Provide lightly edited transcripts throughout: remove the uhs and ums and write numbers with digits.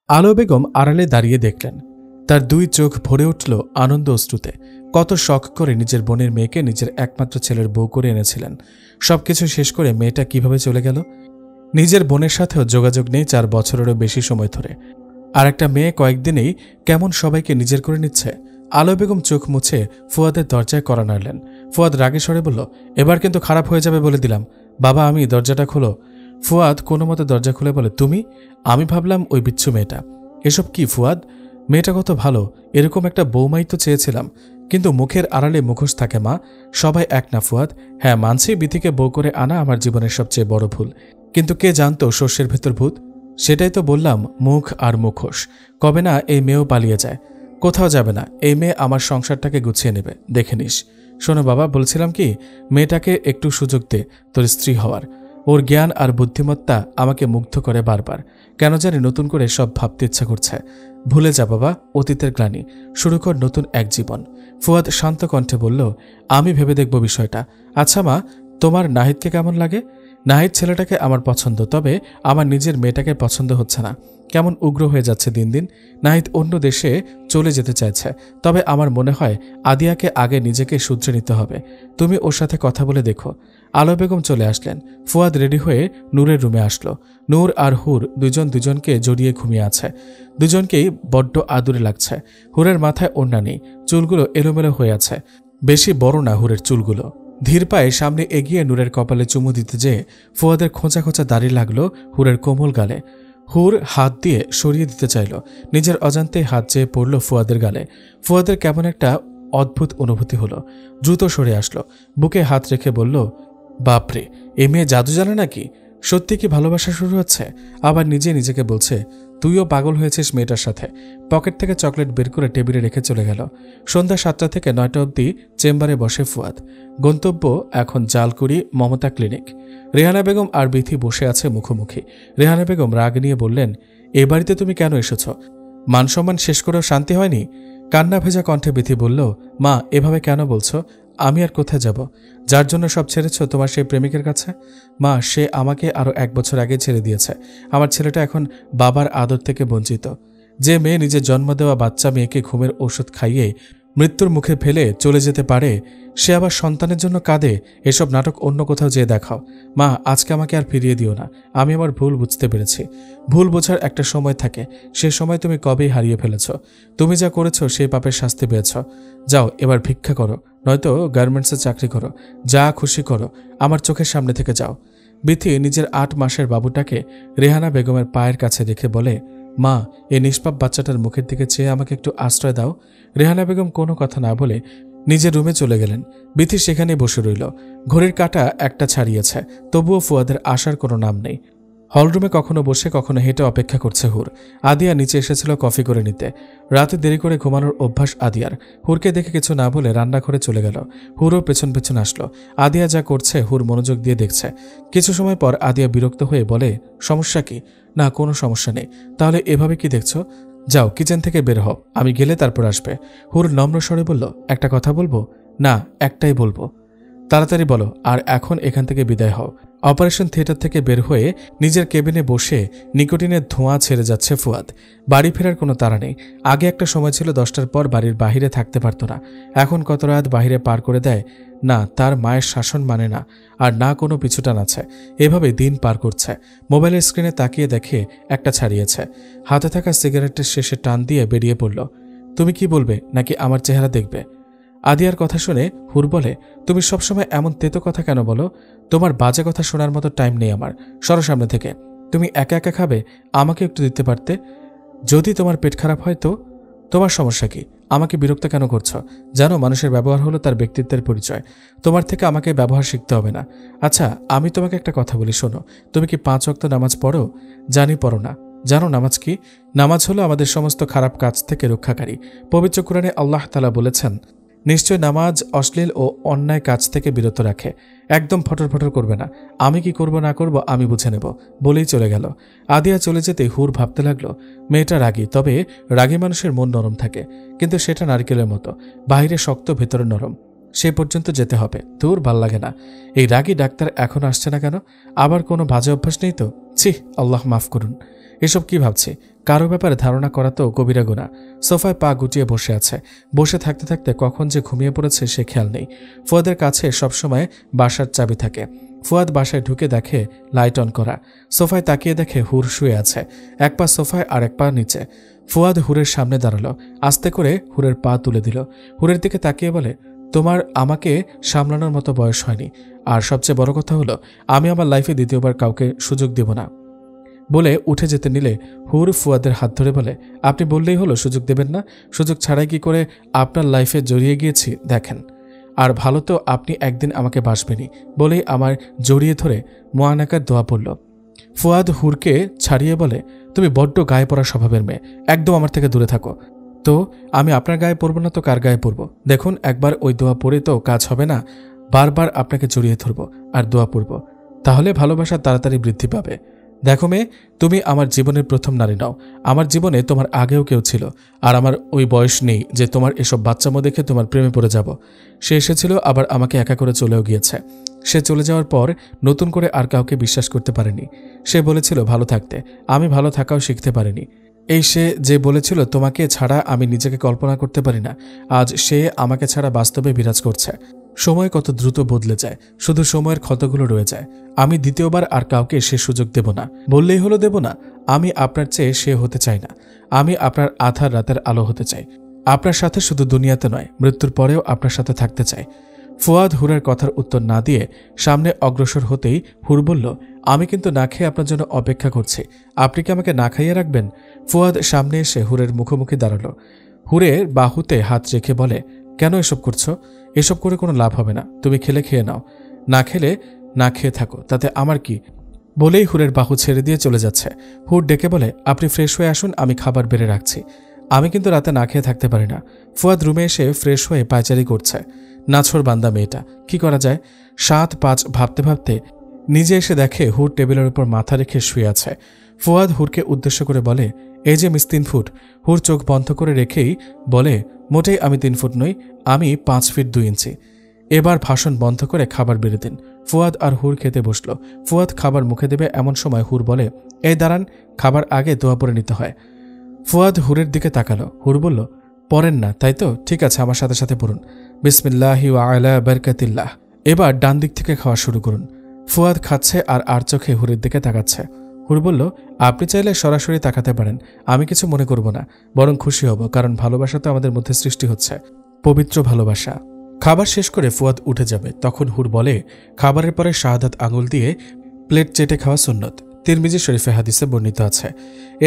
আলো বেগম আড়ালে দাঁড়িয়ে দেখলেন, তার দুই চোখ ভরে উঠল আনন্দ অশ্রুতে। কত শখ করে নিজের বোনের মেয়েকে নিজের একমাত্র ছেলের বউ করে এনেছিলেন। সবকিছু শেষ করে মেয়েটা কিভাবে চলে গেল। নিজের বোনের সাথেও যোগাযোগ নেই 4 বছরেরও বেশি সময় ধরে, আর একটা মেয়ে কয়েকদিনেই কেমন সবাইকে নিজের করে নিচ্ছে। আলো বেগম চোখ মুছে ফুয়াদের দরজায় কড়া নাড়লেন। ফুয়াদ রাগে স্বরে বলল, এবার কিন্তু খারাপ হয়ে যাবে বলে দিলাম। বাবা, আমি দরজাটা খোলো। ফুয়াদ কোনো মতে দরজা খুলে বলে, তুমি? আমি ভাবলাম ওই বিচ্ছু মেয়েটা। এসব কি ফুয়াদ? মেয়েটা কত ভালো, এরকম একটা বৌমাই তো চেয়েছিলাম। কিন্তু মুখের আড়ালে মুখোশ থাকে মা, সবাই এক না ফুয়াদ। হ্যাঁ মানছি, বিথিকে বউ করে আনা আমার জীবনের সবচেয়ে বড় ভুল, কিন্তু কে জানতো শস্যের ভেতর ভূত। সেটাই তো বললাম, মুখ আর মুখোশ। কবে না এই মেয়েও পালিয়ে যায়। কোথাও যাবে না, এই মেয়ে আমার সংসারটাকে গুছিয়ে নেবে, দেখে নিস। শোনো বাবা, বলছিলাম কি, মেয়েটাকে একটু সুযোগ দে তোর স্ত্রী হওয়ার। ওর জ্ঞান আর বুদ্ধিমত্তা আমাকে মুগ্ধ করে বারবার। কেন জানি নতুন করে সব ভাবতে ইচ্ছা করছে। ভুলে যা বাবা অতীতের গ্লানি, শুরু কর নতুন এক জীবন। ফুয়াদ শান্ত কণ্ঠে বলল, আমি ভেবে দেখব বিষয়টা। আচ্ছা মা, তোমার নাহিদকে কেমন লাগে? নাহিদ ছেলেটাকে আমার পছন্দ, তবে আমার নিজের মেয়েটাকে পছন্দ হচ্ছে না। কেমন উগ্র হয়ে যাচ্ছে দিন দিন। নাহিদ অন্য দেশে চলে যেতে চাইছে, তবে আমার মনে হয় আদিয়াকে আগে নিজেকে শুধরে নিতে হবে। তুমি ওর সাথে কথা বলে দেখো। আলো বেগম চলে আসলেন। ফুয়াদ রেডি হয়ে নূরের রুমে আসলো। নূর আর হুর দুজনকে জড়িয়ে ঘুমিয়ে আছে। দুজনকেই বড্ড আদুরে লাগছে। হুরের মাথায় ওড়না নেই, চুলগুলো এলোমেলো হয়ে আছে। বেশি বড় না হুরের চুলগুলো। ধীর পায়ে সামনে এগিয়ে নূরের কপালে চুমু দিতে যেয়ে ফুয়াদের খোঁচা খোঁচা দাড়ি লাগলো হুরের কোমল গালে। হুর হাত দিয়ে সরিয়ে দিতে চাইল, নিজের অজান্তেই হাত চেয়ে পড়ল ফুয়াদের গালে। ফুয়াদের কেমন একটা অদ্ভুত অনুভূতি হলো। দ্রুত সরে আসলো, বুকে হাত রেখে বলল, বাপরে, এ মেয়ে জাদু জানে নাকি? সত্যি কি ভালোবাসা শুরু হচ্ছে? আবার নিজেকে বলছে, তুইও পাগল হয়েছিস মেয়েটার সাথে। পকেট থেকে চকলেট বের করে টেবিলে রেখে চলে গেল। সন্ধ্যা 7টা থেকে 9টা অবধি চেম্বারে বসে ফুয়াদ। গন্তব্য এখন জালকুড়ি মমতা ক্লিনিক। রেহানা বেগম আর বিথি বসে আছে মুখোমুখি। রেহানা বেগম রাগ নিয়ে বললেন, এ বাড়িতে তুমি কেন এসেছ? মানসম্মান শেষ করেও শান্তি হয়নি? কান্না ভেজা কণ্ঠে বিথি বলল, মা এভাবে কেন বলছো? আমি আর কোথায় যাব? যার জন্য সব ছেড়েছ, তোমার সেই প্রেমিকের কাছে? মা, সে আমাকে আরও 1 বছর আগে ছেড়ে দিয়েছে। আমার ছেলেটা এখন বাবার আদর থেকে বঞ্চিত। যে মেয়ে নিজের জন্ম দেওয়া বাচ্চা মেয়েকে ঘুমের ওষুধ খাইয়ে মৃত্যুর মুখে ফেলে চলে যেতে পারে, সে আবার সন্তানের জন্য কাঁদে। এসব নাটক অন্য কোথাও যেয়ে দেখাও। মা, আজকে আমাকে আর ফিরিয়ে দিও না। আমি আমার ভুল বুঝতে পেরেছি। ভুল বোঝার একটা সময় থাকে, সে সময় তুমি কবেই হারিয়ে ফেলেছ। তুমি যা করেছ সেই পাপের শাস্তি পেয়েছ। যাও এবার ভিক্ষা করো, নয়তো গার্মেন্টসে চাকরি করো, যা খুশি করো, আমার চোখের সামনে থেকে যাও। বিথি নিজের 8 মাসের বাবুটাকে রেহানা বেগমের পায়ের কাছে রেখে বলে, মা, এই নিষ্পাপ বাচ্চাটার মুখের দিকে চেয়ে আমাকে একটু আশ্রয় দাও। রেহানা বেগম কোনো কথা না বলে নিজের রুমে চলে গেলেন। বিথি সেখানে বসে রইল। ঘড়ির কাঁটা 1টা ছাড়িয়েছে, তবুও ফুয়াদের আসার কোনো নাম নেই। হলরুমে কখনো বসে কখনো হেঁটে অপেক্ষা করছে হুর। আদিয়া নিচে এসেছিল কফি করে নিতে। রাতে দেরি করে ঘুমানোর অভ্যাস আদিয়ার। হুরকে দেখে কিছু না বলে রান্নাঘরে চলে গেল। হুরও পেছন পেছন আসলো। আদিয়া যা করছে হুর মনোযোগ দিয়ে দেখছে। কিছু সময় পর আদিয়া বিরক্ত হয়ে বলে, সমস্যা কি? না, কোনো সমস্যা নেই। তাহলে এভাবে কি দেখছো? যাও কিচেন থেকে বের হও, আমি গেলে তারপর আসবে। হুর নম্র স্বরে বলল, একটা কথা বলবো? না, একটাই বলবো। তাড়াতাড়ি বলো, আর এখন এখান থেকে বিদায় হও। অপারেশন থিয়েটার থেকে বের হয়ে নিজের কেবিনে বসে নিকোটিনের ধোঁয়া ছেড়ে যাচ্ছে ফুয়াদ। বাড়ি ফেরার কোনো তাড়া নেই। আগে একটা সময় ছিল 10টার পর বাড়ির বাহিরে থাকতে পারত না। এখন কত রাত বাহিরে পার করে দেয়। না তার মায়ের শাসন মানে না, আর না কোনো পিছুটান আছে। এভাবে দিন পার করছে। মোবাইলের স্ক্রিনে তাকিয়ে দেখে একটা ছাড়িয়েছে। হাতে থাকা সিগারেটের শেষে টান দিয়ে বেরিয়ে পড়ল। তুমি কি বলবে নাকি আমার চেহারা দেখবে? আদিয়ার কথা শুনে হুর বলে, তুমি সবসময় এমন তেতো কথা কেন বলো? তোমার বাজে কথা শোনার মতো টাইম নেই আমার। সরো সামনে থেকে। তুমি একা একা খাবে, আমাকে একটু দিতে পারতে। যদি তোমার পেট খারাপ হয় তো? তোমার সমস্যা কি? আমাকে বিরক্ত কেন করছো? জানো মানুষের ব্যবহার হলো তার ব্যক্তিত্বের পরিচয়। তোমার থেকে আমাকে ব্যবহার শিখতে হবে না। আচ্ছা আমি তোমাকে একটা কথা বলি, শোনো। তুমি কি 5 ওয়াক্ত নামাজ পড়ো? জানি পড়ো না। জানো নামাজ কি? নামাজ হলো আমাদের সমস্ত খারাপ কাজ থেকে রক্ষাকারী। পবিত্র কোরআনে আল্লাহ তাআলা বলেছেন, নিশ্চয় নামাজ অশ্লীল ও অন্যায় কাজ থেকে বিরত রাখে। একদম ফটর ফটর করবে না। আমি কি করব না করব আমি বুঝে নেব, বলেই চলে গেল। আদিয়া চলে যেতে হুর ভাবতে লাগলো, মেয়েটা রাগী, তবে রাগী মানুষের মন নরম থাকে, কিন্তু সেটা নারকেলের মতো, বাইরে শক্ত ভেতরে নরম। সে পর্যন্ত যেতে হবে। দূর ভাল লাগে না। এই রাগী ডাক্তার এখন আসছে না কেন? আবার কোনো বাজে অভ্যাস নেই তো? ছি, আল্লাহ মাফ করুন, এসব কি ভাবছি? কারো ব্যাপারে ধারণা করা তো কবিরা গুনাহ। সোফায় পা গুটিয়ে বসে আছে। বসে থাকতে থাকতে কখন যে ঘুমিয়ে পড়েছে সে খেয়াল নেই। ফুয়াদের কাছে সবসময় বাসার চাবি থাকে। ফুয়াদ বাসায় ঢুকে দেখে লাইট অন করা। সোফায় তাকিয়ে দেখে হুর শুয়ে আছে, এক পা সোফায় আর এক পা নিচে। ফুয়াদ হুরের সামনে দাঁড়ালো, আস্তে করে হুরের পা তুলে দিল। হুরের দিকে তাকিয়ে বলে, তোমার আমাকে সামলানোর মতো বয়স হয়নি, আর সবচেয়ে বড় কথা হলো আমি আমার লাইফে দ্বিতীয়বার কাউকে সুযোগ দেব না। বলে উঠে যেতে নিলে হুর ফুয়াদের হাত ধরে বলে, আপনি বললেই হলো সুযোগ দেবেন না? সুযোগ ছাড়াই কি করে আপনার লাইফে জড়িয়ে গিয়েছি দেখেন। আর ভালো তো আপনি একদিন আমাকে বাসবেনই। বলেই আমার জড়িয়ে ধরে মোয়ানাকার দোয়া পড়ল। ফুয়াদ হুরকে ছাড়িয়ে বলে, তুমি বড্ড গায়ে পড়া স্বভাবের মেয়ে, একদম আমার থেকে দূরে থাকো। তো আমি আপনার গায়ে পড়ব না তো কার গায়ে পড়ব? দেখুন, একবার ওই দোয়া পড়ে তো কাজ হবে না, বারবার আপনাকে জড়িয়ে ধরব আর দোয়া পড়ব, তাহলে ভালোবাসা তাড়াতাড়ি বৃদ্ধি পাবে। দেখো মেয়ে, তুমি আমার জীবনের প্রথম নারী নাও। আমার জীবনে তোমার আগেও কেউ ছিল, আর আমার ওই বয়স নেই যে তোমার এসব বাচ্চামো দেখে তোমার প্রেমে পড়ে যাব। সে এসেছিল, আবার আমাকে একা করে চলেও গিয়েছে। সে চলে যাওয়ার পর নতুন করে আর কাউকে বিশ্বাস করতে পারেনি। সে বলেছিল ভালো থাকতে, আমি ভালো থাকাও শিখতে পারিনি। এই সে যে বলেছিল তোমাকে ছাড়া আমি নিজেকে কল্পনা করতে পারি না, আজ সে আমাকে ছাড়া বাস্তবে বিরাজ করছে। সময় কত দ্রুত বদলে যায়, শুধু সময়ের ক্ষতগুলো রয়ে যায়। আমি দ্বিতীয়বার আর কাউকে সে সুযোগ দেব না, বললেই হলো দেব না। আমি আপনার চেয়ে সে হতে চাই না। আমি আপনার আধার রাতের আলো হতে চাই। আপনার সাথে শুধু দুনিয়াতে নয়, মৃত্যুর পরেও আপনার সাথে থাকতে চাই। ফুয়াদ হুরের কথার উত্তর না দিয়ে সামনে অগ্রসর হতেই হুর বলল, আমি কিন্তু না খেয়ে আপনার জন্য অপেক্ষা করছি, আপনি কি আমাকে না খাইয়ে রাখবেন? ফুয়াদ সামনে এসে হুরের মুখোমুখি দাঁড়ালো। হুরের বাহুতে হাত রেখে বলে, কেন এসব করছো? এসব করে কোনো লাভ হবে না, তুমি খেলে খেয়ে নাও, না খেলে না খেয়ে থাকো, তাতে আমার কি? বলেই হুরের বাহু ছেড়ে দিয়ে চলে যাচ্ছে। হুর ডেকে বলে, আপনি ফ্রেশ হয়ে আসুন, আমি খাবার বেড়ে রাখছি। আমি কিন্তু রাতে না খেয়ে থাকতে পারি না। ফুয়াদ রুমে এসে ফ্রেশ হয়ে পায়চারি করছে। নাছর বান্দা মেয়েটা, কি করা যায়? 7-5 ভাবতে ভাবতে নিজে এসে দেখে হুর টেবিলের উপর মাথা রেখে শুয়ে আছে। ফুয়াদ হুরকে উদ্দেশ্য করে বলে, এই যে মিস 3 ফুট। হুর চোখ বন্ধ করে রেখেই বলে, মোটেই আমি 3 ফুট নই, আমি 5 ফিট 2 ইঞ্চি। এবার ভাষণ বন্ধ করে খাবার বেড়ে দিন। ফুয়াদ আর হুর খেতে বসল। ফুয়াদ খাবার মুখে দেবে এমন সময় হুর বলে, এই দাঁড়ান, খাবার আগে দোয়া পড়ে নিতে হয়। ফুয়াদ হুরের দিকে তাকালো। হুর বলল, পড়েন না তাই তো? ঠিক আছে, আমার সাথে সাথে পড়ুন। বিসমিল্লাহি ওয়া আলা বারকাতিল্লাহ। এবার ডান দিক থেকে খাওয়া শুরু করুন। ফুয়াদ খাচ্ছে আর চোখে হুরের দিকে তাকাচ্ছে। হুর বলল, আপনি চাইলে সরাসরি তাকাতে পারেন, আমি কিছু মনে করব না, বরং খুশি হব, কারণ ভালোবাসা তো আমাদের মধ্যে সৃষ্টি হচ্ছে, পবিত্র ভালোবাসা। খাবার শেষ করে ফুয়াদ উঠে যাবে, তখন হুর বলে, খাবারের পরে শাহাদাত আঙুল দিয়ে প্লেট চেটে খাওয়া সুন্নত। তিরমিজি শরীফে হাদিসে বর্ণিত আছে,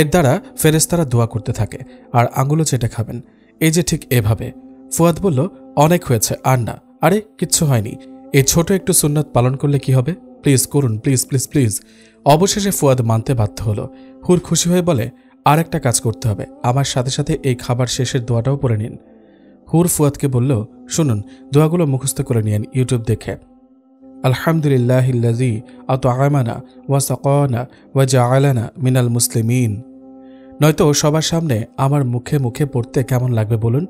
এর দ্বারা ফেরেশতারা দোয়া করতে থাকে, আর আঙুলও চেটে খাবেন, এই যে ঠিক এভাবে। ফুয়াদ বলল, অনেক হয়েছে, আর না। আরে কিচ্ছু হয়নি, এই ছোট একটু সুন্নত পালন করলে কি হবে? প্লিজ করুন, প্লিজ প্লিজ প্লিজ। অবশেষে ফুয়াদ মানতে বাধ্য হলো। হুর খুশি হয়ে বলে, আর একটা কাজ করতে হবে, আমার সাথে সাথে এই খাবার শেষের দোয়াটাও পড়ে নিন। হুর ফুয়াদকে বলল, শুনুন, দোয়াগুলো মুখস্থ করে নিন ইউটিউব দেখে। আলহামদুলিল্লাহিল্লাযী আত'আমানা ওয়া সাকানা ওয়া জাআলানা মিনাল মুসলিমিন। নয়তো সবার সামনে আমার মুখে মুখে পড়তে কেমন লাগবে বলুন?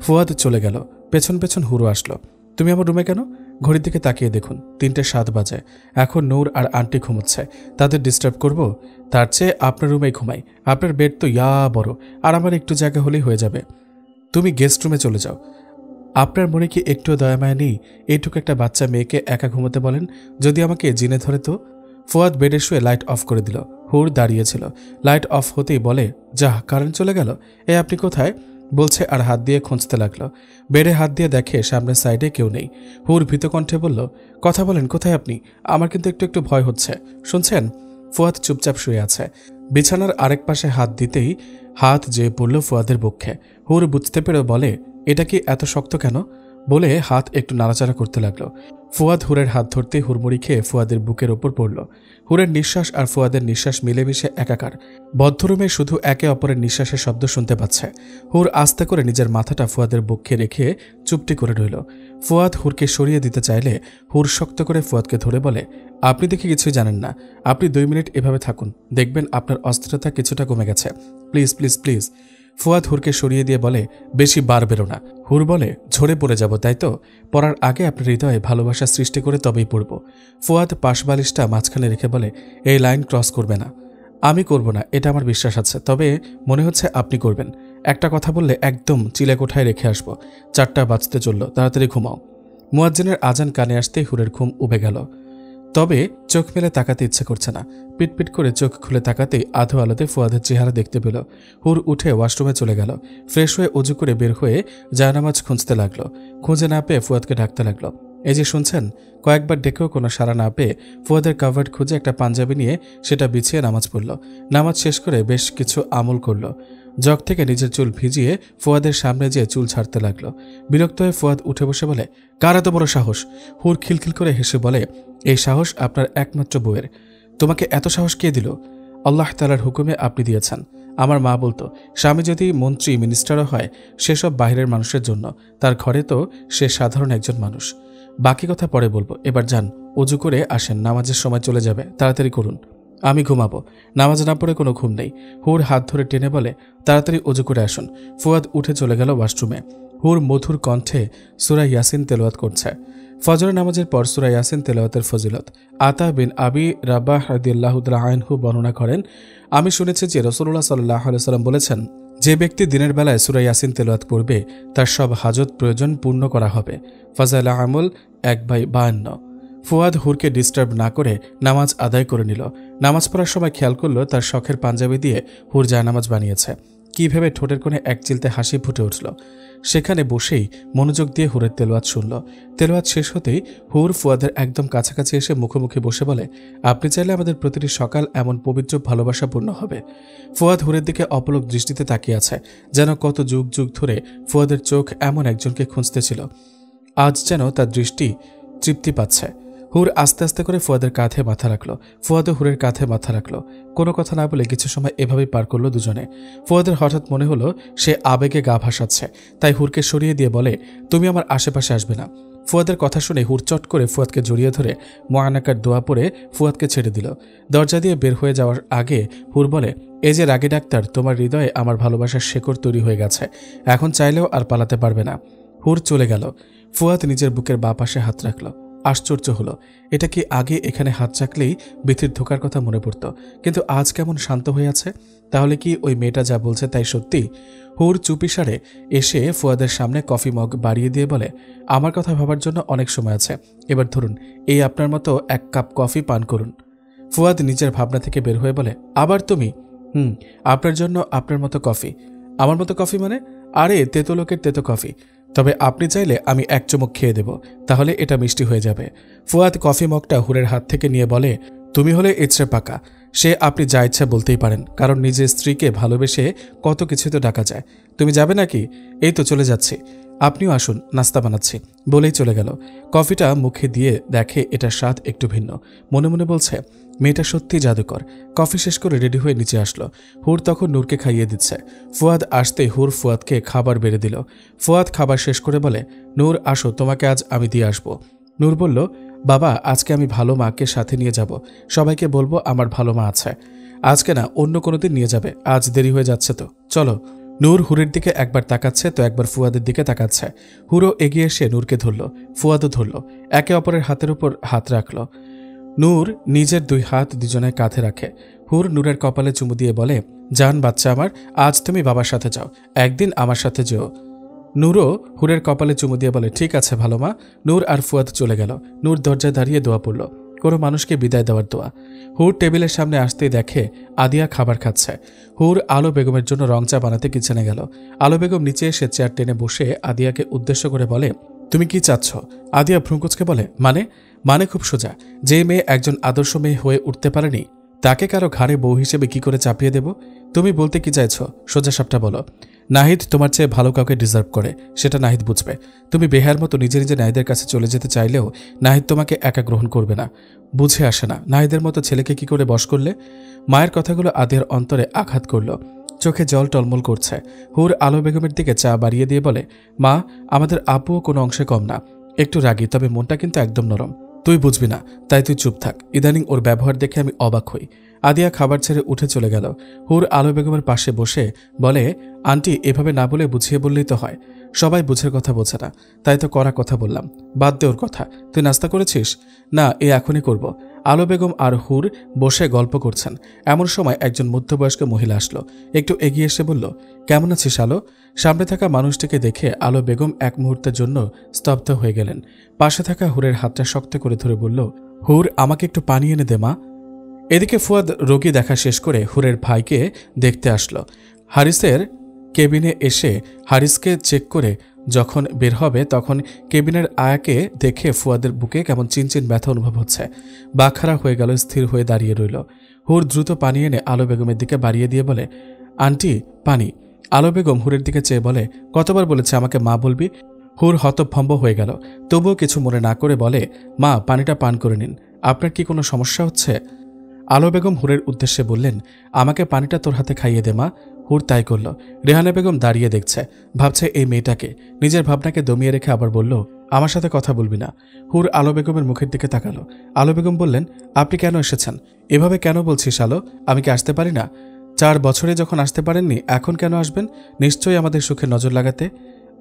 ফুয়াদ চলে গেল। পেছন পেছন হুরু আসলো। তুমি আমার রুমে কেন? ঘড়ির দিকে তাকিয়ে দেখুন, 3:07 বাজে। এখন নূর আর আন্টি ঘুমোচ্ছে, তাদের ডিস্টার্ব করব? তার চেয়ে আপনার রুমেই ঘুমাই। আপনার বেড তো ইয়া বড়, আর আমার একটু জায়গা হলেই হয়ে যাবে। তুমি গেস্ট রুমে চলে যাও। আপনার মনে কি একটু দয়ামায়া নেই? এইটুকু একটা বাচ্চা মেয়েকে একা ঘুমোতে বলেন? যদি আমাকে জিনে ধরে তো? ফুয়াদ বেডে শুয়ে লাইট অফ করে দিল। হুর দাঁড়িয়েছিল। লাইট অফ হতেই বলে, যাহ, কারেন্ট চলে গেল। আপনি কোথায়? বলছে আর হাত দিয়ে খুঁজতে লাগলো। বেডে হাত দিয়ে দেখে সামনের সাইডে কেউ নেই। হুর ভীতকণ্ঠে বলল, কথা বলেন, কোথায় আপনি? আমার কিন্তু একটু একটু ভয় হচ্ছে, শুনছেন? ফুয়াদ চুপচাপ শুয়ে আছে। বিছানার আরেক পাশে হাত দিতেই হাত যেয়ে পড়ল ফুয়াদের বক্ষে। হুর বুঝতে পেরে বলে, এটা কি এত শক্ত কেন? বলে হাত একটু নাড়াচাড়া করতে লাগলো। ফুয়াদ হুরের হাত ধরতে হুড়মুড়ি খেয়ে ফুয়াদের বুকের ওপর পড়ল। হুরের নিঃশ্বাস আর ফুয়াদের নিঃশ্বাস মিলেমিশে একাকার। বদ্ধরুমে শুধু একে অপরের নিঃশ্বাসের শব্দ শুনতে পাচ্ছে। হুর আস্তে করে নিজের মাথাটা ফুয়াদের বুকে রেখে চুপটি করে রইল। ফুয়াদ হুরকে সরিয়ে দিতে চাইলে হুর শক্ত করে ফুয়াদকে ধরে বলে, আপনি দেখে কিছুই জানেন না, আপনি 2 মিনিট এভাবে থাকুন, দেখবেন আপনার অস্থিরতা কিছুটা কমে গেছে। Please please please. ফুয়াদ হুরকে সরিয়ে দিয়ে বলে, বেশি বার বেরো না। হুর বলে, ঝরে পড়ে যাব তাই তো? পড়ার আগে আপনার হৃদয়ে ভালোবাসা সৃষ্টি করে তবেই পড়ব। ফুয়াদ পাশবালিশটা মাঝখানে রেখে বলে, এই লাইন ক্রস করবে না। আমি করব না, এটা আমার বিশ্বাস আছে, তবে মনে হচ্ছে আপনি করবেন। একটা কথা বললে একদম চিলেকোঠায় রেখে আসবো। 4টা বাজতে চলল, তাড়াতাড়ি ঘুমাও। মুয়াজ্জিনের আজান কানে আসতেই হুরের ঘুম উবে গেল। তবে চোখ মেলে তাকাতে ইচ্ছে করছে না। পিটপিট করে চোখ খুলে তাকাতেই আধো আলোতে ফুয়াদের চেহারা দেখতে পেল। হুর উঠে ওয়াশরুমে চলে গেল। ফ্রেশ হয়ে উজু করে বের হয়ে জায়নামাজ খুঁজতে লাগলো। খুঁজে না পেয়ে ফুয়াদকে ডাকতে লাগলো, এই যে শুনছেন? কয়েকবার ডেকেও কোনো সাড়া না পেয়ে ফুয়াদের কাভার্ড খুঁজে একটা পাঞ্জাবি নিয়ে সেটা বিছিয়ে নামাজ পড়ল। নামাজ শেষ করে বেশ কিছু আমল করল। জগ থেকে নিজের চুল ভিজিয়ে ফুয়াদের সামনে যেয়ে চুল ছাড়তে লাগলো। বিরক্ত হয়ে ফুয়াদ উঠে বসে বলে, কার এত বড় সাহস? হুর খিলখিল করে হেসে বলে, এই সাহস আপনার একমাত্র বউয়ের। তোমাকে এত সাহস কে দিল? আল্লাহ তাআলার হুকুমে আপনি দিয়েছেন। আমার মা বলতো, স্বামী যদি মন্ত্রী মিনিস্টারও হয় সেসব বাইরের মানুষের জন্য, তার ঘরে তো সে সাধারণ একজন মানুষ। বাকি কথা পরে বলবো, এবার যান, অজু করে আসেন, নামাজের সময় চলে যাবে, তাড়াতাড়ি করুন। আমি ঘুমাবো, নামাজ না পড়ে কোনো ঘুম নেই। হুর হাত ধরে টেনে বলে, তাড়াতাড়ি অজু করে আসুন। ফুয়াদ উঠে চলে গেল ওয়াশরুমে। হুর মধুর কণ্ঠে সূরা ইয়াসিন তেলাওয়াত করছে। ফজর নামাজের পর সূরা ইয়াসিন তেলাওয়াতের ফজিলত আতা বিন আবি রাবাহ রাদিয়াল্লাহু তাআলা আনহু বর্ণনা করেন, আমি শুনেছি যে রাসূলুল্লাহ সাল্লাল্লাহু আলাইহি ওয়াসাল্লাম বলেছেন, যে ব্যক্তি দিনের বেলায় সূরা ইয়াসিন তেলাওয়াত করবে তার সব হাজত প্রয়োজন পূর্ণ করা হবে। ফাজাইল আমল 1/52। ফুয়াদ হুরকে ডিস্টার্ব না করে নামাজ আদায় করে নিল। নামাজ পড়ার সময় খেয়াল করল তার শখের পাঞ্জাবি দিয়ে হুর জায়নামাজ বানিয়েছে। কি ভেবে ঠোঁটের কোণে এক চিলতে হাসি ফুটে উঠল। সেখানে বসেই মনোযোগ দিয়ে হুরের তেলাওয়াত শুনল। তেলাওয়াত শেষ হতেই হুর ফুয়াদের একদম কাছাকাছি এসে মুখোমুখি বসে বলে, আপনি চাইলে আমাদের প্রতিটি সকাল এমন পবিত্র ভালোবাসাপূর্ণ হবে। ফুয়াদ হুরের দিকে অপলক দৃষ্টিতে তাকিয়ে আছে, যেন কত যুগ যুগ ধরে ফুয়াদের চোখ এমন একজনকে খুঁজতেছিল। আজ যেন তার দৃষ্টি তৃপ্তি পাচ্ছে। হুর আস্তে আস্তে করে ফুয়াদের কাঁধে মাথা রাখল। ফুয়াদও হুরের কাঁধে মাথা রাখল। কোনো কথা না বলে কিছু সময় এভাবেই পার করলো দুজনে। ফুয়াদের হঠাৎ মনে হলো সে আবেগে গা ভাসাচ্ছে, তাই হুরকে সরিয়ে দিয়ে বলে, তুমি আমার আশেপাশে আসবে না। ফুয়াদের কথা শুনে হুর চট করে ফুয়াদকে জড়িয়ে ধরে মুআনাকার দোয়া পড়ে ফুয়াদকে ছেড়ে দিল। দরজা দিয়ে বের হয়ে যাওয়ার আগে হুর বলে, এই যে রাগী ডাক্তার, তোমার হৃদয়ে আমার ভালোবাসার শেকড় তৈরি হয়ে গেছে, এখন চাইলেও আর পালাতে পারবে না। হুর চলে গেল। ফুয়াদ নিজের বুকের বাঁ পাশে হাত রাখল। আশ্চর্য হলো, এটা কি আগে এখানে হাত চাকলেই বিথির ধোকার কথা মনে পড়ত, কিন্তু আজ কেমন শান্ত হয়ে আছে? তাহলে কি ওই মেয়েটা যা বলছে তাই সত্যি? হুর চুপিসারে এসে ফুয়াদের সামনে কফি মগ বাড়িয়ে দিয়ে বলে, আমার কথা ভাবার জন্য অনেক সময় আছে, এবার ধরুন, এই আপনার মতো 1 কাপ কফি পান করুন। ফুয়াদ নিজের ভাবনা থেকে বের হয়ে বলে, আবার তুমি? আপনার জন্য আপনার মতো কফি। আমার মতো কফি মানে? আরে তেতো লোকের তেতো কফি। তবে আপনি চাইলে আমি 1 চুমুক খেয়ে দেব, তাহলে এটা মিষ্টি হয়ে যাবে। ফুয়াদ কফি মগটা হুরের হাত থেকে নিয়ে বলে, তুমি হলে ইচ্ছে পাকা, সে আপনি যা ইচ্ছা বলতেই পারেন, কারণ নিজের স্ত্রীকে ভালোবেসে কত কিছু তো ডাকা যায়। তুমি যাবে নাকি? এই তো চলে যাচ্ছি, আপনিও আসুন, নাস্তা বানাচ্ছি, বলেই চলে গেল। কফিটা মুখে দিয়ে দেখে এটার স্বাদ একটু ভিন্ন। মনে মনে বলছে, মেয়েটা সত্যি জাদুকর। কফি শেষ করে রেডি হয়ে নিচে আসলো। হুর তখন নূরকে খাইয়ে দিচ্ছে। ফুয়াদ আসতে হুর ফুয়াদকে খাবার বেড়ে দিল। ফুয়াদ খাবার শেষ করে বলে, নূর আসো, তোমাকে আজ আমি দিয়ে আসবো। নূর বলল, বাবা, আজকে আমি ভালো মাকে সাথে নিয়ে যাব, সবাইকে বলবো আমার ভালো মা আছে। আজকে না, অন্য কোনো দিন নিয়ে যাবে, আজ দেরি হয়ে যাচ্ছে তো, চলো। নূর হুরের দিকে একবার তাকাচ্ছে তো একবার ফুয়াদের দিকে তাকাচ্ছে। হুরও এগিয়ে এসে নূরকে ধরল, ফুয়াদও ধরল, একে অপরের হাতের উপর হাত রাখল। নূর নিজের 2 হাত দুজনের কাঁধে রাখে। হুর নূরের কপালে চুমু দিয়ে বলে, জান বাচ্চা আমার, আজ তুমি বাবার সাথে যাও, একদিন আমার সাথে যেও। নূরও হুরের কপালে চুমু দিয়ে বলে, ঠিক আছে ভালো মা। নূর আর ফুয়াদ চলে গেল। নূর দরজায় দাঁড়িয়ে দোয়া পড়ল, কোনো মানুষকে বিদায় দেওয়ার দোয়া। হুর টেবিলের সামনে আসতেই দেখে আদিয়া খাবার খাচ্ছে। হুর আলো বেগমের জন্য রং চা বানাতে কিচেনে গেল। আলো বেগম নিচে এসে চেয়ার টেনে বসে আদিয়াকে উদ্দেশ্য করে বলে, তুমি কি চাচ্ছ? আদিয়া ভ্রুকুচকে বলে, মানে খুব সোজা, যে মেয়ে একজন আদর্শ মেয়ে হয়ে উঠতে পারেনি তাকে কারো ঘাড়ে বউ হিসেবে কি করে চাপিয়ে দেব? তুমি বলতে কি চাইছ, সোজা সাপটা বলো। নাহিদ তোমার চেয়ে ভালো কাউকে ডিজার্ভ করে, সেটা নাহিদ বুঝবে। তুমি বেহার মতো নিজে নিজে নাহিদের কাছে চলে যেতে চাইলেও নাহিদ তোমাকে একা গ্রহণ করবে না। বুঝে আসে না, নাহিদের মতো ছেলেকে কি করে বশ করলে? মায়ের কথাগুলো আদিয়ার অন্তরে আঘাত করল। চোখে জল টলমল করছে। হুর আলো বেগমের দিকে চা বাড়িয়ে দিয়ে বলে, মা, আমাদের আব্বুও কোনো অংশে কম না, একটু রাগী, তবে মনটা কিন্তু একদম নরম। তুই বুঝবি না, তাই তুই চুপ থাক। ইদানিং ওর ব্যবহার দেখে আমি অবাক হই। আদিয়া খাবার ছেড়ে উঠে চলে গেল। হুর আলো বেগমের পাশে বসে বলে, আন্টি এভাবে না বলে বুঝিয়ে বললেই তো হয়। সবাই বুঝের কথা বোঝে না, তাই তো করা কথা বললাম। বাদ দে ওর কথা। তুই নাস্তা করেছিস? না, এখনই করব। আলো বেগম আর হুর বসে গল্প করছেন। এমন সময় একজন মধ্যবয়স্ক মহিলা আসলো। একটু এগিয়ে এসে বলল, কেমন আছিস আলো? সামনে থাকা মানুষটিকে দেখে আলো বেগম এক মুহূর্তের জন্য স্তব্ধ হয়ে গেলেন। পাশে থাকা হুরের হাতটা শক্ত করে ধরে বলল, হুর আমাকে একটু পানি এনে দে মা। এদিকে ফুয়াদ রোগী দেখা শেষ করে হুরের ভাইকে দেখতে আসলো। হারিসের কেবিনে এসে হারিসকে চেক করে যখন বের হবে তখন কেবিনের আয়াকে দেখে ফুয়াদের বুকে কেমন চিনচিন ব্যথা অনুভব হচ্ছে। বাকখারা হয়ে গেল, স্থির হয়ে দাঁড়িয়ে রইল। হুর দ্রুত পানি এনে আলো বেগমের দিকে বাড়িয়ে দিয়ে বলে, আন্টি পানি। আলো বেগম হুরের দিকে চেয়ে বলে, কতবার বলেছে আমাকে মা বলবি? হুর হতভম্ব হয়ে গেল, তবুও কিছু মনে না করে বলে, মা পানিটা পান করে নিন। আপনার কি কোনো সমস্যা হচ্ছে? আলো বেগম হুরের উদ্দেশ্যে বললেন, আমাকে পানিটা তোর হাতে খাইয়ে দে মা। হুর তাই করল। রেহানা বেগম দাঁড়িয়ে দেখছে, ভাবছে এই মেয়েটাকে। নিজের ভাবনাকে দমিয়ে রেখে আবার বলল, আমার সাথে কথা বলবি না। হুর আলো বেগমের মুখের দিকে তাকালো। আলো বেগম বললেন, আপনি কেন এসেছেন? এভাবে কেন বলছিস আলো? আমি কি আসতে পারি না? 4 বছরে যখন আসতে পারেননি, এখন কেন আসবেন? নিশ্চয়ই আমাদের সুখে নজর লাগাতে।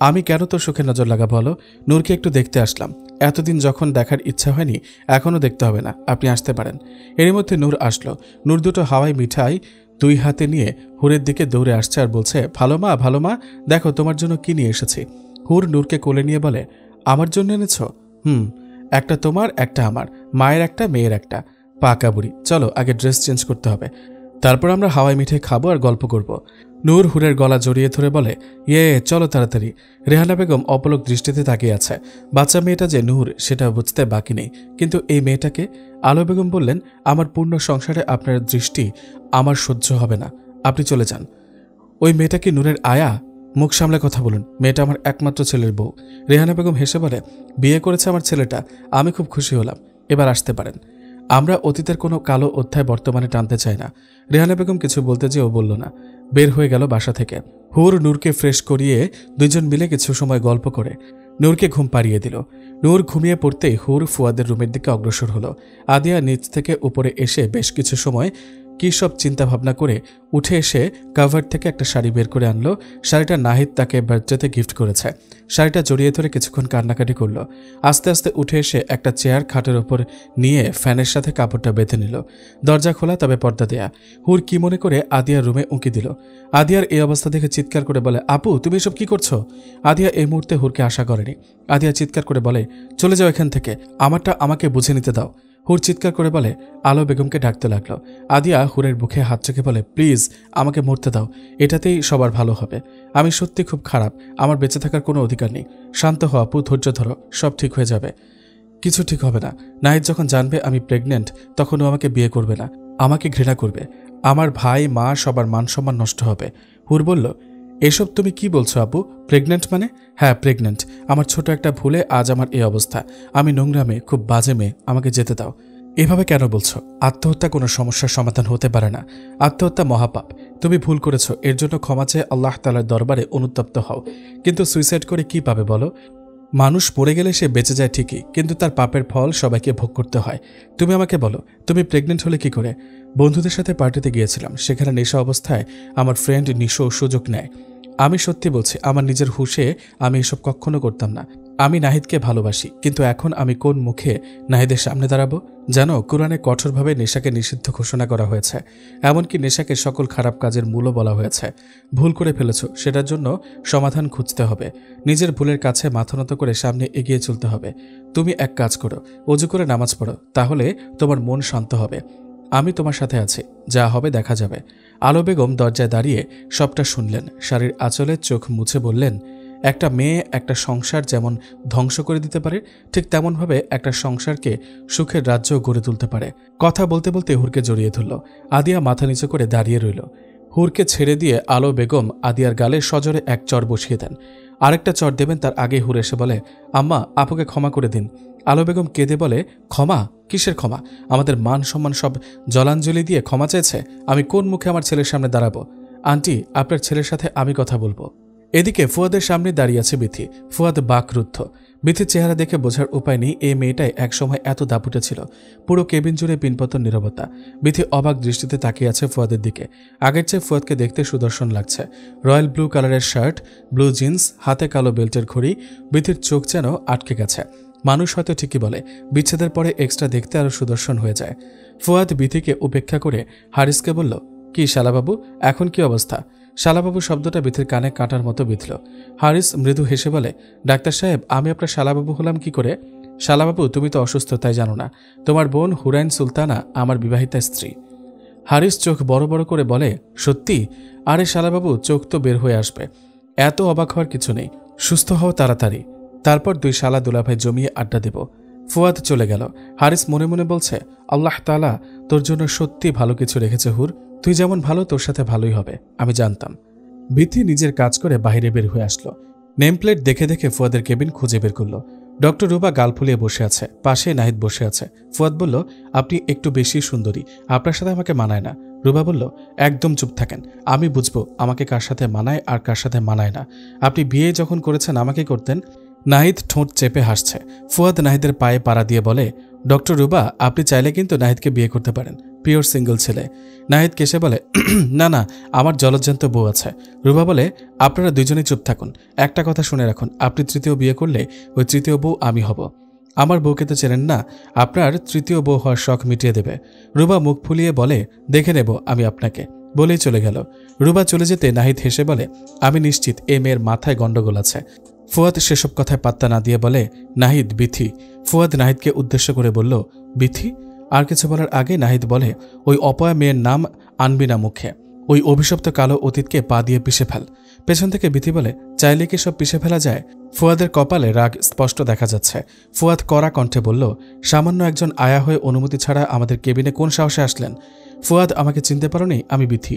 আমি কেন তোর সুখে নজর লাগাবো বলো? নূরকে একটু দেখতে আসলাম। এতদিন যখন দেখার ইচ্ছা হয়নি, এখনও দেখতে হবে না, আপনি আসতে পারেন। এর মধ্যে নূর আসলো। নূর দুটো হাওয়াই মিঠাই 2 হাতে নিয়ে হুরের দিকে দৌড়ে আসছে আর বলছে, ভালো মা, দেখো তোমার জন্য কি নিয়ে এসেছি। হুর নূরকে কোলে নিয়ে বলে, আমার জন্য এনেছ? একটা তোমার, একটা আমার, মায়ের একটা, মেয়ের একটা। পাকা বুড়ি, চলো আগে ড্রেস চেঞ্জ করতে হবে, তারপর আমরা হাওয়াই মিঠাই খাবো আর গল্প করব। নূর হুরের গলা জড়িয়ে ধরে বলে, চলো তাড়াতাড়ি। রেহানা বেগম অপলক দৃষ্টিতে তাকিয়ে আছে। বাচ্চা মেয়েটা যে নূর সেটা বুঝতে বাকি নেই, কিন্তু এই মেয়েটাকে? আলো বেগম বললেন, আমার পূর্ণ সংসারে আপনার দৃষ্টি আমার সহ্য হবে না, আপনি চলে যান। ওই মেয়েটা কি নূরের আয়া? মুখ সামলে কথা বলুন, মেয়েটা আমার একমাত্র ছেলের বউ। রেহানা বেগম হেসে বলে, বিয়ে করেছে আমার ছেলেটা, আমি খুব খুশি হলাম, এবার আসতে পারেন। আমরা অতীতের কোনো কালো অধ্যায় বর্তমানে টানতে চাই না। রেহানা বেগম কিছু বলতে যেও বলল না, বের হয়ে গেল বাসা থেকে। হুর নূরকে ফ্রেশ করিয়ে দুইজন মিলে কিছু সময় গল্প করে নূরকে ঘুম পাড়িয়ে দিল। নূর ঘুমিয়ে পড়তেই হুর ফুয়াদের রুমের দিকে অগ্রসর হলো। আদিয়া নিচ থেকে উপরে এসে বেশ কিছু সময় কী সব চিন্তাভাবনা করে উঠে এসে কাভার থেকে একটা শাড়ি বের করে আনলো। শাড়িটা নাহিদ তাকে বার্থডেতে গিফট করেছে। শাড়িটা জড়িয়ে ধরে কিছুক্ষণ কান্নাকাটি করলো। আস্তে আস্তে উঠে এসে একটা চেয়ার খাটের ওপর নিয়ে ফ্যানের সাথে কাপড়টা বেঁধে নিল। দরজা খোলা, তবে পর্দা দেয়া। হুর কি মনে করে আদিয়ার রুমে উঁকি দিল। আদিয়ার এই অবস্থা দেখে চিৎকার করে বলে, আপু তুমি এসব কি করছো? আদিয়া এই মুহূর্তে হুরকে আশা করেনি। আদিয়া চিৎকার করে বলে, চলে যাও এখান থেকে, আমারটা আমাকে বুঝে নিতে দাও। হুর চিৎকার করে বলে, আলো বেগমকে ডাকতে লাগলো। আদিয়া হুরের বুকে হাত রেখে বলে, প্লিজ আমাকে মরতে দাও, এটাতেই সবার ভালো হবে। আমি সত্যি খুব খারাপ, আমার বেঁচে থাকার কোনো অধিকার নেই। শান্ত হও আপু, ধৈর্য ধরো, সব ঠিক হয়ে যাবে। কিছু ঠিক হবে না। নাহিদ যখন জানবে আমি প্রেগনেন্ট, তখন ও আমাকে বিয়ে করবে না, আমাকে ঘৃণা করবে। আমার ভাই মা সবার মান সম্মান নষ্ট হবে। হুর বলল, এসব তুমি কি বলছো আপু? প্রেগনেন্ট মানে? হ্যাঁ প্রেগনেন্ট। আমার ছোট একটা ভুলে আজ আমার এই অবস্থা। আমি নোংরা মেয়ে, খুব বাজে মেয়ে, আমাকে যেতে দাও। এভাবে কেন বলছো? আত্মহত্যা কোনো সমস্যার সমাধান হতে পারে না। আত্মহত্যা মহাপাপ। তুমি ভুল করেছো, এর জন্য ক্ষমা চেয়ে আল্লাহ তাআলার দরবারে অনুতপ্ত হও। কিন্তু সুইসাইড করে কি পাবে বলো? মানুষ মরে গেলে সে বেঁচে যায় ঠিকই, কিন্তু তার পাপের ফল সবাইকে ভোগ করতে হয়। তুমি আমাকে বলো, তুমি প্রেগনেন্ট হলে কি করে? বন্ধুদের সাথে পার্টিতে গিয়েছিলাম, সেখানে নেশা অবস্থায় আমার ফ্রেন্ড নিশো সুযোগ নেয়। আমি সত্যি বলছি, আমার নিজের হুঁশে আমি এসব কখনো করতাম না। আমি নাহিদকে ভালোবাসি, কিন্তু এখন আমি কোন মুখে নাহিদের সামনে দাঁড়াবো? জানো, কোরআনে কঠোরভাবে নেশাকে নিষিদ্ধ ঘোষণা করা হয়েছে। এমনকি নেশাকে সকল খারাপ কাজের মূলও বলা হয়েছে। ভুল করে ফেলেছ, সেটার জন্য সমাধান খুঁজতে হবে। নিজের ভুলের কাছে মাথা নত করে সামনে এগিয়ে চলতে হবে। তুমি এক কাজ করো, অজু করে নামাজ পড়ো, তাহলে তোমার মন শান্ত হবে। আমি তোমার সাথে আছি, যা হবে দেখা যাবে। আলো বেগম দরজায় দাঁড়িয়ে সবটা শুনলেন। শাড়ির আঁচলে চোখ মুছে বললেন, একটা মেয়ে একটা সংসার যেমন ধ্বংস করে দিতে পারে, ঠিক তেমনভাবে একটা সংসারকে সুখের রাজ্য গড়ে তুলতে পারে। কথা বলতে বলতে হুরকে জড়িয়ে ধরল। আদিয়া মাথা নিচু করে দাঁড়িয়ে রইল। হুরকে ছেড়ে দিয়ে আলো বেগম আদিয়ার গালে সজোরে এক চড় বসিয়ে দেন। আরেকটা চড় দেবেন তার আগে হুর এসে বলে, আম্মা আপুকে ক্ষমা করে দিন। আলো বেগম কেঁদে বলে, ক্ষমা? কিসের ক্ষমা? আমাদের মান সম্মান সব জলাঞ্জলি দিয়ে ক্ষমা চেয়েছে? আমি কোন মুখে আমার ছেলের সামনে দাঁড়াবো? আন্টি, আপনার ছেলের সাথে আমি কথা বলবো। এদিকে ফুয়াদের সামনে দাঁড়িয়ে আছে বিথি। ফুয়াদ বাকরুদ্ধ। বিথির চেহারা দেখে বোঝার উপায় নেই এই মেয়েটাই একসময় এত দাপুটে ছিল। পুরো কেবিন জুড়ে পিনপতন নীরবতা। বিথি অবাক দৃষ্টিতে তাকিয়ে আছে ফুয়াদের দিকে। আগের চেয়ে ফুয়াদকে দেখতে সুদর্শন লাগছে। রয়্যাল ব্লু কালারের শার্ট, ব্লু জিন্স, হাতে কালো বেল্টের ঘড়ি। বিথির চোখ যেন আটকে গেছে। মানুষ হয়তো ঠিকই বলে, বিচ্ছেদের পরে এক্সট্রা দেখতে আরও সুদর্শন হয়ে যায়। ফুয়াদ বিথিকে উপেক্ষা করে হারিসকে বলল, কি শালাবাবু, এখন কি অবস্থা? শালাবাবু শব্দটা বিথির কানে কাঁটার মতো বিঁধল। হারিস মৃদু হেসে বলে, ডাক্তার সাহেব, আমি আপনার শালাবাবু হলাম কি করে? শালাবাবু, তুমি তো অসুস্থ, তাই জানো না। তোমার বোন হুরাইন সুলতানা আমার বিবাহিতা স্ত্রী। হারিস চোখ বড় বড় করে বলে, সত্যি? আরে শালাবাবু, চোখ তো বের হয়ে আসবে। এত অবাক হওয়ার কিছু নেই, সুস্থ হও তাড়াতাড়ি। তারপর দুই শালা দুলাভাই জমিয়ে আড্ডা দেব। ফুয়াদ চলে গেল। হারিস মনে মনে বলছে, আল্লাহ তাআলা তোর জন্য সত্যি ভালো কিছু রেখেছে হুর। তুই যেমন ভালো, তোর সাথে ভালোই হবে, আমি জানতাম। বিথি নিজের কাজ করে বাইরে বের হয়ে আসলো। নেমপ্লেট দেখে দেখে ফুয়াদের কেবিন খুঁজে বের করলো। ডক্টর রুবা গাল ফুলিয়ে বসে আছে, পাশে নাহিদ বসে আছে। ফুয়াদ বলল, আপনি একটু বেশি সুন্দরী, আপনার সাথে আমাকে মানায় না। রুবা বলল, একদম চুপ থাকেন, আমি বুঝবো আমাকে কার সাথে মানায় আর কার সাথে মানায় না। আপনি বিয়ে যখন করেছেন আমাকে করতেন। নাহিদ ঠোঁট চেপে হাসছে। ফুয়াদ নাহিদের পায়ে পাড়া দিয়ে বলে, ডক্টর রুবা, আপনি চাইলে কিন্তু নাহিদকে বিয়ে করতে পারেন, পিওর সিঙ্গল ছেলে। নাহিদ কেসে বলে, না না, আমার জলজ্জান্ত বউ আছে। রুবা বলে, আপনারা দুজনেই চুপ থাকুন, একটা কথা শুনে রাখুন, আপনি তৃতীয় বিয়ে করলে ওই তৃতীয় বউ আমি হব। আমার বউকে তো চেনেন না, আপনার তৃতীয় বউ হওয়ার শখ মিটিয়ে দেবে। রুবা মুখ ফুলিয়ে বলে, দেখে নেব আমি আপনাকে, বলেই চলে গেল। রুবা চলে যেতে নাহিদ হেসে বলে, আমি নিশ্চিত এ মেয়ের মাথায় গন্ডগোল আছে। ফুয়াদ সেসব কথায় পাত্তা না দিয়ে বলে, নাহিদ, বিথি। ফুয়াদ নাহিদকে উদ্দেশ্য করে বলল, বিথি? আর কিছু বলার আগে নাহিদ বলে, ওই অপয়া মেয়ের নাম আনবি না মুখে। ওই অভিশপ্ত কালো অতীতকে পা দিয়ে পিষে ফেল। পেছন থেকে বিথি বলে, চাইলে কি সব পিষে ফেলা যায়? ফুয়াদের কপালে রাগ স্পষ্ট দেখা যাচ্ছে। ফুয়াদ কড়া কণ্ঠে বলল, সামান্য একজন আয়া হয়ে অনুমতি ছাড়া আমাদের কেবিনে কোন সাহসে আসলেন? ফুয়াদ, আমাকে চিনতে পারোনি? আমি বিথি।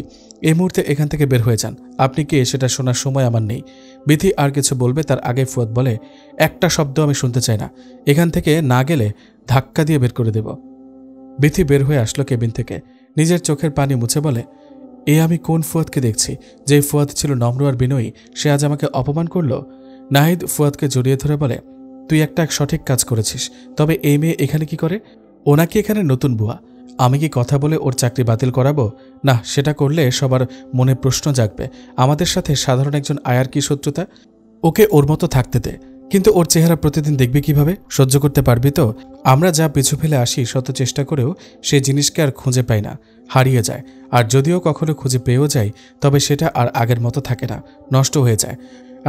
এই মুহূর্তে এখান থেকে বের হয়ে যান। আপনি কে সেটা শোনার সময় আমার নেই। বিথি আর কিছু বলবে তার আগে ফুয়াদ বলে, একটা শব্দ আমি শুনতে চাই না। এখান থেকে না গেলে ধাক্কা দিয়ে বের করে দেব। বিথি বের হয়ে আসলো কেবিন থেকে। নিজের চোখের পানি মুছে বলে, এ আমি কোন ফুয়াদকে দেখছি? যে ফুয়াদ ছিল নম্র আর বিনয়ী, সে আজ আমাকে অপমান করল। নাহিদ ফুয়াদকে জড়িয়ে ধরে বলে, তুই একটা সঠিক কাজ করেছিস। তবে এই মেয়ে এখানে কি করে? ও নাকি এখানে নতুন বুয়া। আমি কি কথা বলে ওর চাকরি বাতিল করাবো? না, সেটা করলে সবার মনে প্রশ্ন জাগবে, আমাদের সাথে সাধারণ একজন আয়ার কি শত্রুতা? ওকে ওর মতো থাকতে দে। কিন্তু ওর চেহারা প্রতিদিন দেখবি কিভাবে? সহ্য করতে পারবি তো? আমরা যা পিছু ফেলে আসি শত চেষ্টা করেও সেই জিনিসকে আর খুঁজে পাই না, হারিয়ে যায়। আর যদিও কখনো খুঁজে পেয়েও যাই, তবে সেটা আর আগের মতো থাকে না, নষ্ট হয়ে যায়।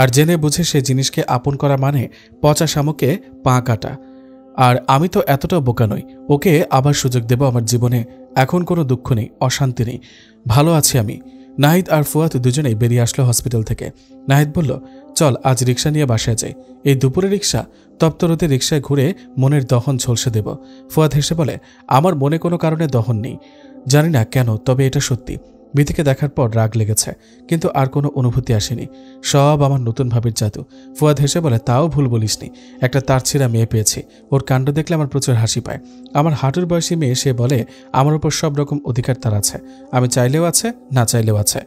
আর জেনে বুঝে সেই জিনিসকে আপন করা মানে পচা শামুকে পা কাটা। আর আমি তো এতটাও বোকা নই। ওকে আবার সুযোগ দেব আমার জীবনে। এখন কোনো দুঃখ নেই, অশান্তি নেই, ভালো আছি আমি। নাহিদ আর ফুয়াদ দুজনেই বেরিয়ে আসলো হসপিটাল থেকে। নাহিদ বলল, চল আজ রিক্সা নিয়ে বাসায় যাই। এই দুপুরে রিক্সা? তপ্ত রোদে রিক্সায় ঘুরে মনের দহন ঝলসে দেব। ফুয়াদ হেসে বলে, আমার মনে কোনো কারণে দহন নেই, জানি না কেন, তবে এটা সত্যি। বিথিকে দেখার পর রাগ লেগেছে, কিন্তু আর কোনো অনুভূতি আসেনি। সব আমার নতুন ভাবির জাদু। ফুয়াদ হেসে বলে, তাও ভুল বলিসনি, একটা তারছিঁড়া মেয়ে পেয়েছি। ওর কাণ্ড দেখলে আমার প্রচুর হাসি পায়। আমার হাঁটুর বয়সী মেয়ে, সে বলে আমার উপর সব রকম অধিকার তার আছে। আমি চাইলেও আছে, না চাইলেও আছে।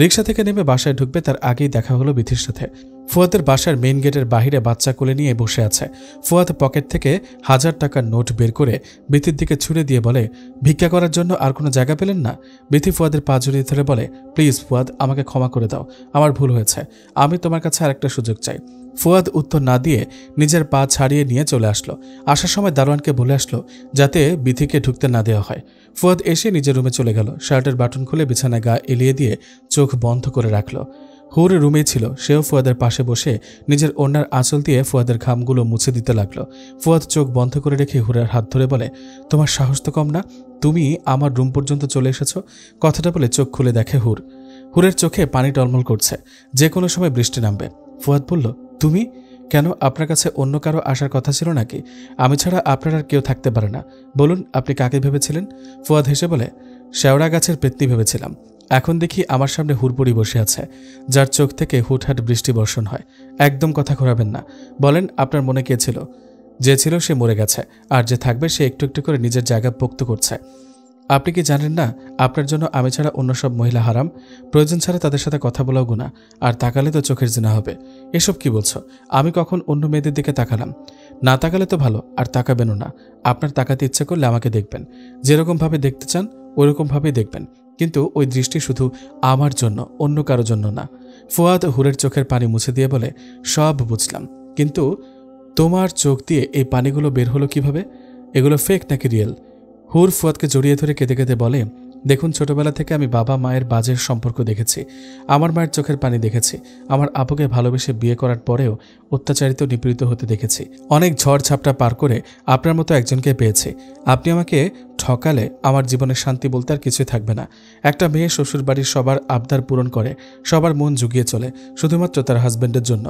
রিক্সা থেকে নেমে বাসায় ঢুকবে তার আগেই দেখা হলো বিথির সাথে। ফুয়াদের বাসার মেইন গেটের বাহিরে বাচ্চা কোলে নিয়ে বসে আছে। ফুয়াদ পকেট থেকে 1000 টাকার নোট বের করে বিথির দিকে ছুড়ে দিয়ে বলে, ভিক্ষা করার জন্য আর কোনো জায়গা পেলেন না? বিথি ফুয়াদের পা জড়িয়ে ধরে বলে, প্লিজ ফুয়াদ, আমাকে ক্ষমা করে দাও, আমার ভুল হয়েছে, আমি তোমার কাছে আরেকটা সুযোগ চাই। ফুয়াদ উত্তর না দিয়ে নিজের পা ছাড়িয়ে নিয়ে চলে আসলো। আসার সময় দারোয়ানকে বলে আসলো যাতে বিথিকে ঢুকতে না দেওয়া হয়। ফুয়াদ এসে নিজের রুমে চলে গেল। শার্টের বাটন খুলে বিছানায় গা এলিয়ে দিয়ে চোখ বন্ধ করে রাখল। হুর রুমেই ছিল, সেও ফুয়াদের পাশে বসে নিজের ওড়নার আঁচল দিয়ে ফুয়াদের ঘামগুলো মুছে দিতে লাগলো। ফুয়াদ চোখ বন্ধ করে রেখে হুরের হাত ধরে বলে, তোমার সাহস তো কম না, তুমি আমার রুম পর্যন্ত চলে এসেছো। কথাটা বলে চোখ খুলে দেখে হুরের চোখে পানি টলমল করছে, যে কোনো সময় বৃষ্টি নামবে। ফুয়াদ বলল, তুমি কেন? আপনার কাছে অন্য কারো আসার কথা ছিল নাকি? আমি ছাড়া আপনার আর কেউ থাকতে পারে না। বলুন, আপনি কাকে ভেবেছিলেন? ফুয়াদ হেসে বলে, শেওড়া গাছের পেত্নী ভেবেছিলাম। এখন দেখি আমার সামনে হুড়পড়ি বসে আছে, যার চোখ থেকে হুটহাট বৃষ্টি বর্ষণ হয়। একদম কথা ঘোরাবেন না। বলেন, আপনার মনে কে ছিল? যে ছিল সে মরে গেছে, আর যে থাকবে সে একটু একটু করে নিজের জায়গা পোক্ত করছে। আপনি কি জানেন না আপনার জন্য আমি ছাড়া অন্য সব মহিলা হারাম, প্রয়োজন ছাড়া তাদের সাথে কথা বলাও গুনাহ, আর তাকালে তো চোখের জিনা হবে। এসব কি বলছো? আমি কখন অন্য মেয়েদের দিকে তাকালাম? না তাকালে তো ভালো, আর তাকাবেনও না। আপনার তাকাতে ইচ্ছে করলে আমাকে দেখবেন, যেরকমভাবে দেখতে চান ওইরকমভাবেই দেখবেন, কিন্তু ওই দৃষ্টি শুধু আমার জন্য, অন্য কারো জন্য না। ফুয়াদ হুরের চোখের পানি মুছে দিয়ে বলে, সব বুঝলাম, কিন্তু তোমার চোখ দিয়ে এই পানিগুলো বের হলো কিভাবে? এগুলো ফেক নাকি রিয়েল? হুর ফুয়াদকে জড়িয়ে ধরে কেঁদে কেঁদে বলে, দেখুন, ছোটবেলা থেকে আমি বাবা মায়ের বাজের সম্পর্ক দেখেছি, আমার মায়ের চোখের পানি দেখেছি, আমার আপুকে ভালোবেসে বিয়ে করার পরেও অত্যাচারিত নিপীড়িত হতে দেখেছি, অনেক ঝড় ঝাপটা পার করে আপনার মতো একজনকে পেয়েছি। আপনি আমাকে ঠকালে আমার জীবনে শান্তি বলতে আর কিছুই থাকবে না। একটা মেয়ে শ্বশুরবাড়ির সবার আবদার পূরণ করে, সবার মন জুগিয়ে চলে শুধুমাত্র তার হাজব্যান্ডের জন্য।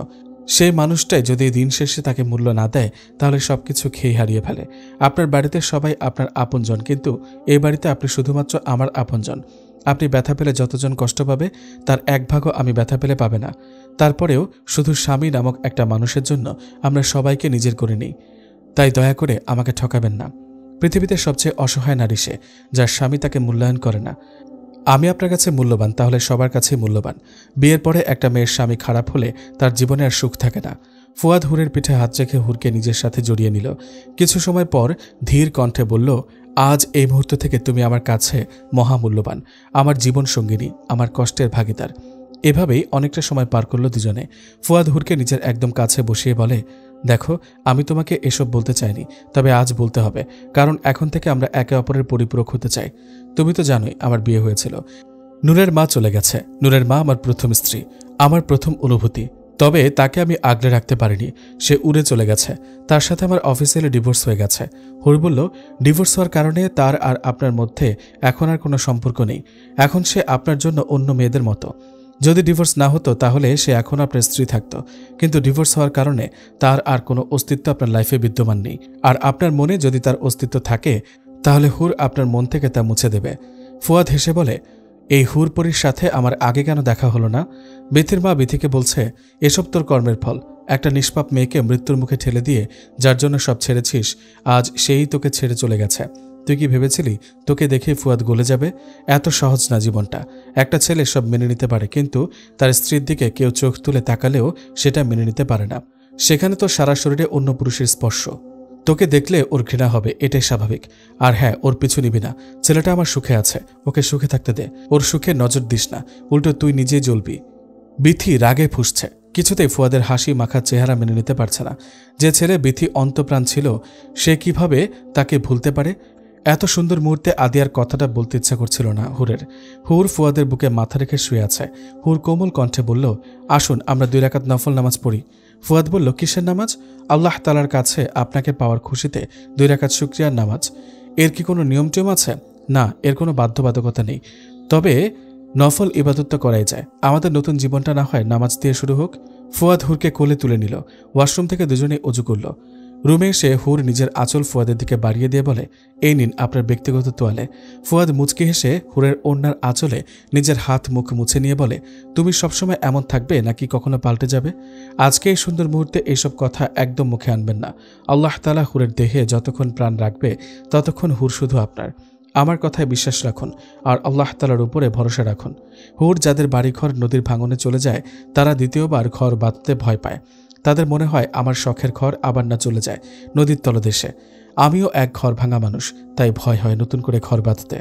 সেই মানুষটাই যদি দিন শেষে তাকে মূল্য না দেয়, তাহলে সবকিছু খেয়ে হারিয়ে ফেলে। আপনার বাড়িতে সবাই আপনার আপনজন, কিন্তু এই বাড়িতে আপনি শুধুমাত্র আমার আপনজন। আপনি ব্যথা পেলে যতজন কষ্ট পাবে, তার এক ভাগও আমি ব্যথা পেলে পাবে না। তারপরেও শুধু স্বামী নামক একটা মানুষের জন্য আমরা সবাইকে নিজের করে নিই। তাই দয়া করে আমাকে ঠকাবেন না। পৃথিবীতে সবচেয়ে অসহায় নারী সে, যার স্বামী তাকে মূল্যায়ন করে না। আমি আপনার কাছে মূল্যবান, তাহলে সবার কাছেই মূল্যবান। বিয়ের পরে একটা মেয়ের স্বামী খারাপ হলে তার জীবনে আর সুখ থাকে না। ফুয়াদ হুরের পিঠে হাত রেখে হুরকে নিজের সাথে জড়িয়ে নিল। কিছু সময় পর ধীর কণ্ঠে বলল, আজ এই মুহূর্ত থেকে তুমি আমার কাছে মহামূল্যবান, আমার জীবন সঙ্গিনী, আমার কষ্টের ভাগিদার। এভাবেই অনেকটা সময় পার করল দুজনে। ফুয়াদ হুরকে নিজের একদম কাছে বসিয়ে বলে, দেখো, আমি তোমাকে এসব বলতে চাইনি, তবে আজ বলতে হবে, কারণ এখন থেকে আমরা একে অপরের পরিপূরক হতে চাই। তুমি তো জানোই আমার বিয়ে হয়েছিল। নূরের মা চলে গেছে। নূরের মা আমার প্রথম স্ত্রী, আমার প্রথম অনুভূতি। তবে তাকে আমি আগলে রাখতে পারিনি, সে উড়ে চলে গেছে। তার সাথে আমার অফিসিয়ালি ডিভোর্স হয়ে গেছে। হুর বলল, ডিভোর্স হওয়ার কারণে তার আর আপনার মধ্যে এখন আর কোনো সম্পর্ক নেই। এখন সে আপনার জন্য অন্য মেয়েদের মতো। যদি ডিভোর্স না হতো তাহলে সে এখন আপনার স্ত্রী থাকত, কিন্তু ডিভোর্স হওয়ার কারণে তার আর কোনো অস্তিত্ব আপনার লাইফে বিদ্যমান নেই। আর আপনার মনে যদি তার অস্তিত্ব থাকে, তাহলে হুর আপনার মন থেকে তা মুছে দেবে। ফুয়াদ হেসে বলে, এই হুরপরির সাথে আমার আগে কেন দেখা হলো না? বিথির মা বিথিকে বলছে, এসব তোর কর্মের ফল। একটা নিষ্পাপ মেয়েকে মৃত্যুর মুখে ঠেলে দিয়ে যার জন্য সব ছেড়েছিস, আজ সেই তোকে ছেড়ে চলে গেছে। তুই কি ভেবেছিলি তোকে দেখে ফুয়াদ গলে যাবে? এত সহজ না জীবনটা। একটা ছেলে সব মেনে নিতে পারে, কিন্তু তার স্ত্রীর দিকে কেউ চোখ তুলে তাকালেও সেটা মেনে নিতে পারে না। সেখানে তো সারা শরীরে অন্য পুরুষের স্পর্শ। তোকে দেখলে ওর ঘৃণা হবে, এটাই স্বাভাবিক। আর হ্যাঁ, ওর পিছু নিবি না। ছেলেটা আমার সুখে আছে, ওকে সুখে থাকতে দে। ওর সুখে নজর দিস না, উল্টো তুই নিজেই জ্বলবি। বিথি রাগে ফুঁসছে, কিছুতেই ফুয়াদের হাসি মাখা চেহারা মেনে নিতে পারছে না। যে ছেলে বিথি অন্তপ্রাণ ছিল, সে কিভাবে তাকে ভুলতে পারে? এত সুন্দর মুহূর্তে আদিয়ার কথাটা বলতে ইচ্ছা করছিল না হুরের। হুর ফুয়াদের বুকে মাথা রেখে শুয়ে আছে। হুর কোমল কণ্ঠে বলল, আসুন আমরা 2 রাকাত নফল নামাজ পড়ি। ফুয়াদ বলল, কিসের নামাজ? আল্লাহ তাআলার কাছে আপনাকে পাওয়ার খুশিতে 2 রাকাত শুকরিয়ার নামাজ। এর কি কোনো নিয়ম টিয়ম আছে? না, এর কোনো বাধ্যবাধকতা নেই, তবে নফল ইবাদত তো করাই যায়। আমাদের নতুন জীবনটা না হয় নামাজ দিয়ে শুরু হোক। ফুয়াদ হুরকে কোলে তুলে নিল। ওয়াশরুম থেকে দুজনেই অজু করল। রুমে এসে হুর নিজের আঁচল ফুয়াদের দিকে বাড়িয়ে দিয়ে বলে, এই নিন আপনার ব্যক্তিগত তোয়ালে। ফুয়াদ মুচকি হেসে হুরের ওড়নার আঁচলে নিজের হাত মুখ মুছে নিয়ে বলে, তুমি সবসময় এমন থাকবে নাকি কখনো পাল্টে যাবে? আজকে এই সুন্দর মুহূর্তে এইসব কথা একদম মুখে আনবেন না। আল্লাহ তাআলা হুরের দেহে যতক্ষণ প্রাণ রাখবে ততক্ষণ হুর শুধু আপনার। আমার কথায় বিশ্বাস রাখুন আর আল্লাহ তাআলার উপরে ভরসা রাখুন। হুর যাদের বাড়িঘর নদীর ভাঙনে চলে যায়, তারা দ্বিতীয়বার ঘর বাঁধতে ভয় পায়। তাদের মনে হয় আমার শখের ঘর আবার না চলে যায় নদীর তলদেশে। আমিও এক ঘর ভাঙা মানুষ, তাই ভয় হয় নতুন করে ঘর বাঁধতে।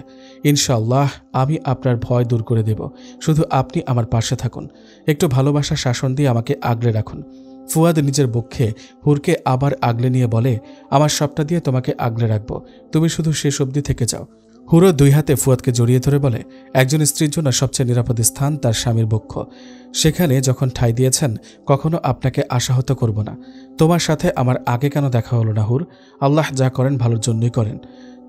ইনশাআল্লাহ আমি আপনার ভয় দূর করে দেব, শুধু আপনি আমার পাশে থাকুন। একটু ভালোবাসা শাসন দিয়ে আমাকে আগলে রাখুন। ফুয়াদ নিজের বক্ষে হুরকে আবার আগলে নিয়ে বলে, আমার সবটা দিয়ে তোমাকে আগলে রাখবো, তুমি শুধু শেষ অবধি থেকে যাও। হুরো 2 হাতে ফুয়াদকে জড়িয়ে ধরে বলে, একজন স্ত্রীর জন্য সবচেয়ে নিরাপদ স্থান তার স্বামীর বক্ষ। সেখানে যখন ঠাঁই দিয়েছেন, কখনো আপনাকে আশাহত করব না। তোমার সাথে আমার আগে কেন দেখা হলো না হুর? আল্লাহ যা করেন ভালোর জন্যই করেন।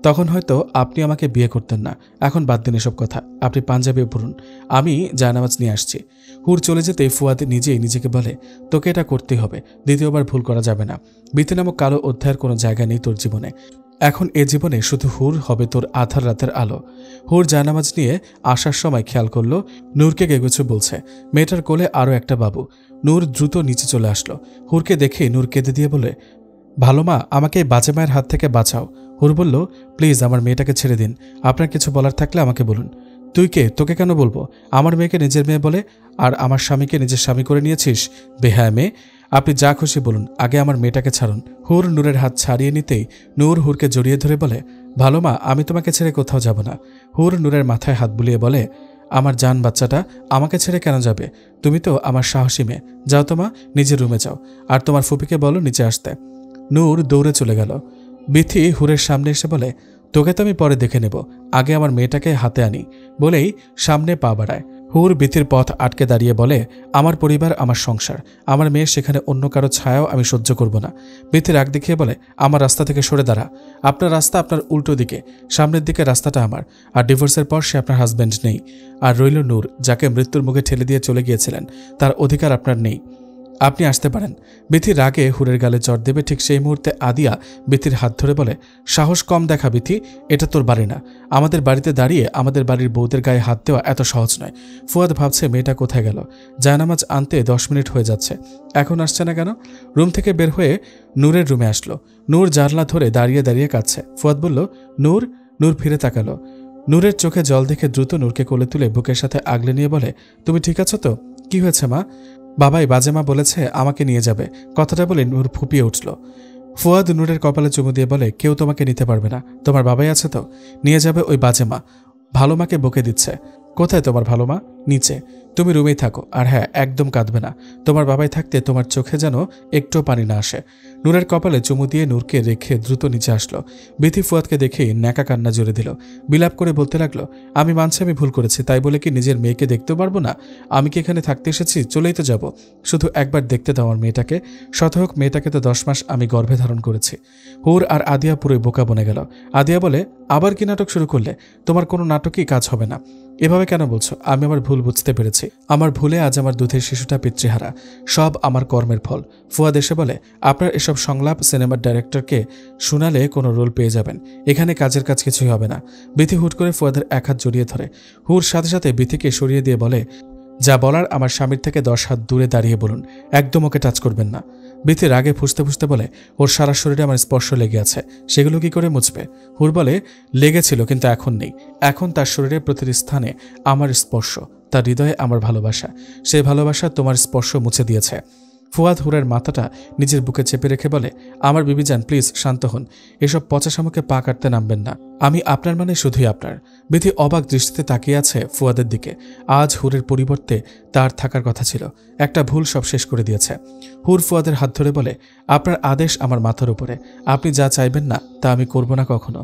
তখন হয়তো আপনি আমাকে বিয়ে করতেন না। এখন বাদ দিন এসব কথা, আপনি পাঞ্জাবি পড়ুন, আমি জায়নামাজ নিয়ে আসছি। হুর চলে যেতে ফুয়াদ নিজেই নিজেকে বলে, তোকে এটা করতেই হবে, দ্বিতীয়বার ভুল করা যাবে না। বিতি নামক কালো অধ্যায়ের কোনো জায়গা নেই তোর জীবনে। এখন এ জীবনে শুধু হুর হবে তোর আধার রাতের আলো। হুর জায়নামাজ নিয়ে আসার সময় খেয়াল করলো নূরকে গেগুছে বলছে। মেয়েটার কোলে আরও একটা বাবু। নূর দ্রুত নিচে চলে আসলো। হুরকে দেখে নূর কেঁদে দিয়ে বলে, ভালো মা, আমাকে এই বাজে মায়ের হাত থেকে বাঁচাও। হুর বলল, প্লিজ আমার মেয়েটাকে ছেড়ে দিন। আপনার কিছু বলার থাকলে আমাকে বলুন। তুই কে? তোকে কেন বলবো? আমার মেয়েকে নিজের মেয়ে বলে আর আমার স্বামীকে নিজের স্বামী করে নিয়েছিস? বেহায়া মেয়ে। আপনি যা খুশি বলুন, আগে আমার মেয়েটাকে ছাড়ুন। হুর নূরের হাত ছাড়িয়ে নিতেই নূর হুরকে জড়িয়ে ধরে বলে, ভালো মা, আমি তোমাকে ছেড়ে কোথাও যাব না। হুর নূরের মাথায় হাত বুলিয়ে বলে, আমার জান বাচ্চাটা, আমাকে ছেড়ে কেন যাবে? তুমি তো আমার সাহসী মেয়ে। যাও তো মা, নিজের রুমে যাও, আর তোমার ফুপিকে বলো নিচে আসতে। নূর দৌড়ে চলে গেল। বিথি হুরের সামনে এসে বলে, তোকে তো আমি পরে দেখে নেব, আগে আমার মেয়েটাকে হাতে আনি, বলেই সামনে পা বাড়ায়। হুর বিথির পথ আটকে দাঁড়িয়ে বলে, আমার পরিবার, আমার সংসার, আমার মেয়ে, সেখানে অন্য কারো ছায়াও আমি সহ্য করব না। বিথি রাগ দেখিয়ে বলে, আমার রাস্তা থেকে সরে দাঁড়া। আপনার রাস্তা আপনার উল্টো দিকে, সামনের দিকে রাস্তাটা আমার। আর ডিভোর্সের পর সে আপনার হাজব্যান্ড নেই। আর রইল নূর, যাকে মৃত্যুর মুখে ঠেলে দিয়ে চলে গিয়েছিলেন, তার অধিকার আপনার নেই। আপনি আসতে পারেন। বিথি রাগে হুরের গালে চড় দেবে, ঠিক সেই মুহূর্তে আদিয়া বিথির হাত ধরে বলে, সাহস কম দেখা বিথি, এটা তোর বাড়ি না। আমাদের বাড়িতে দাঁড়িয়ে আমাদের বাড়ির বউদের গায়ে হাত দেওয়া এত সহজ নয়। ফুয়াদ ভাবছে মেয়েটা কোথায় গেল। জায়নামাজ আনতে 10 মিনিট হয়ে যাচ্ছে, এখন আসছে না কেন? রুম থেকে বের হয়ে নূরের রুমে আসলো। নূর জানলা ধরে দাঁড়িয়ে দাঁড়িয়ে কাঁদছে। ফুয়াদ বলল, নূর। নূর ফিরে তাকালো। নূরের চোখে জল দেখে দ্রুত নূরকে কোলে তুলে বুকের সাথে আগলে নিয়ে বলে, তুমি ঠিক আছো তো? কি হয়েছে মা? বাবাই বাজেমা বলেছে আমাকে নিয়ে যাবে। কথাটা বলে নূর ফুপিয়ে উঠল। ফুয়াদ নূরের কপালে চুমু দিয়ে বলে, কেউ তোমাকে নিতে পারবে না। তোমার বাবাই আছে তো, নিয়ে যাবে ওই বাজেমা। ভালো মাকে বকে দিচ্ছে। কোথায় তোমার ভালো মা? নিচে। তুমি রুমেই থাকো, আর হ্যাঁ, একদম কাঁদবে না। তোমার বাবাই থাকতে তোমার চোখে যেন একটু পানি না আসে। নূরের কপালে চুমু দিয়ে নূরকে রেখে দ্রুত নিচে আসলো। বিথি ফুয়াদকে দেখেই ন্যাকা কান্না জুড়ে দিল। বিলাপ করে বলতে লাগলো, আমি মানছি আমি ভুল করেছি, তাই বলে কি নিজের মেয়েকে দেখতেও পারবো না? আমি কি এখানে থাকতে এসেছি? চলেই তো যাব। শুধু একবার দেখতে দাও আমার মেয়েটাকে। শতহোক মেয়েটাকে তো 10 মাস আমি গর্ভে ধারণ করেছি। হুর আর আদিয়া পুরোই বোকা বনে গেল। আদিয়া বলে, আবার কি নাটক শুরু করলে? তোমার কোনো নাটকই কাজ হবে না। এভাবে কেন বলছো? আমি আমার ভুল বুঝতে পেরেছি। আমার ভুলে আজ আমার দুধের শিশুটা পিতৃহারা। সব আমার কর্মের ফল। ফুয়াদ এসে বলে, আপনার এসব সংলাপ সিনেমার ডাইরেক্টরকে শোনালে কোনো রোল পেয়ে যাবেন। এখানে কাজের কাজ কিছুই হবে না। বিথি হুট করে ফুয়াদের এক হাত জড়িয়ে ধরে। হুর সাথে সাথে বিথিকে সরিয়ে দিয়ে বলে, যা বলার আমার স্বামীর থেকে 10 হাত দূরে দাঁড়িয়ে বলুন, একদম ওকে টাচ করবেন না। বিথি রাগে ফুসতে ফুসতে বলে, ওর সারা শরীরে আমার স্পর্শ লেগে আছে, সেগুলো কি করে মুছবে? হুর বলে, লেগেছিল কিন্তু এখন নেই। এখন তার শরীরের প্রতিটি স্থানে আমার স্পর্শ, তার হৃদয়ে আমার ভালোবাসা। সেই ভালোবাসা তোমার স্পর্শ মুছে দিয়েছে। ফুয়াদ হুরের মাথাটা নিজের বুকে চেপে রেখে বলে, আমার বিবিজান, প্লিজ শান্ত হন। এসব পচা শামুকে পা কাটতে নামবেন না। আমি আপনার মানে শুধুই আপনার। বিথি অবাক দৃষ্টিতে তাকিয়ে আছে ফুয়াদের দিকে। আজ হুরের পরিবর্তে তার থাকার কথা ছিল। একটা ভুল সব শেষ করে দিয়েছে। হুর ফুয়াদের হাত ধরে বলে, আপনার আদেশ আমার মাথার উপরে। আপনি যা চাইবেন না তা আমি করব না কখনো।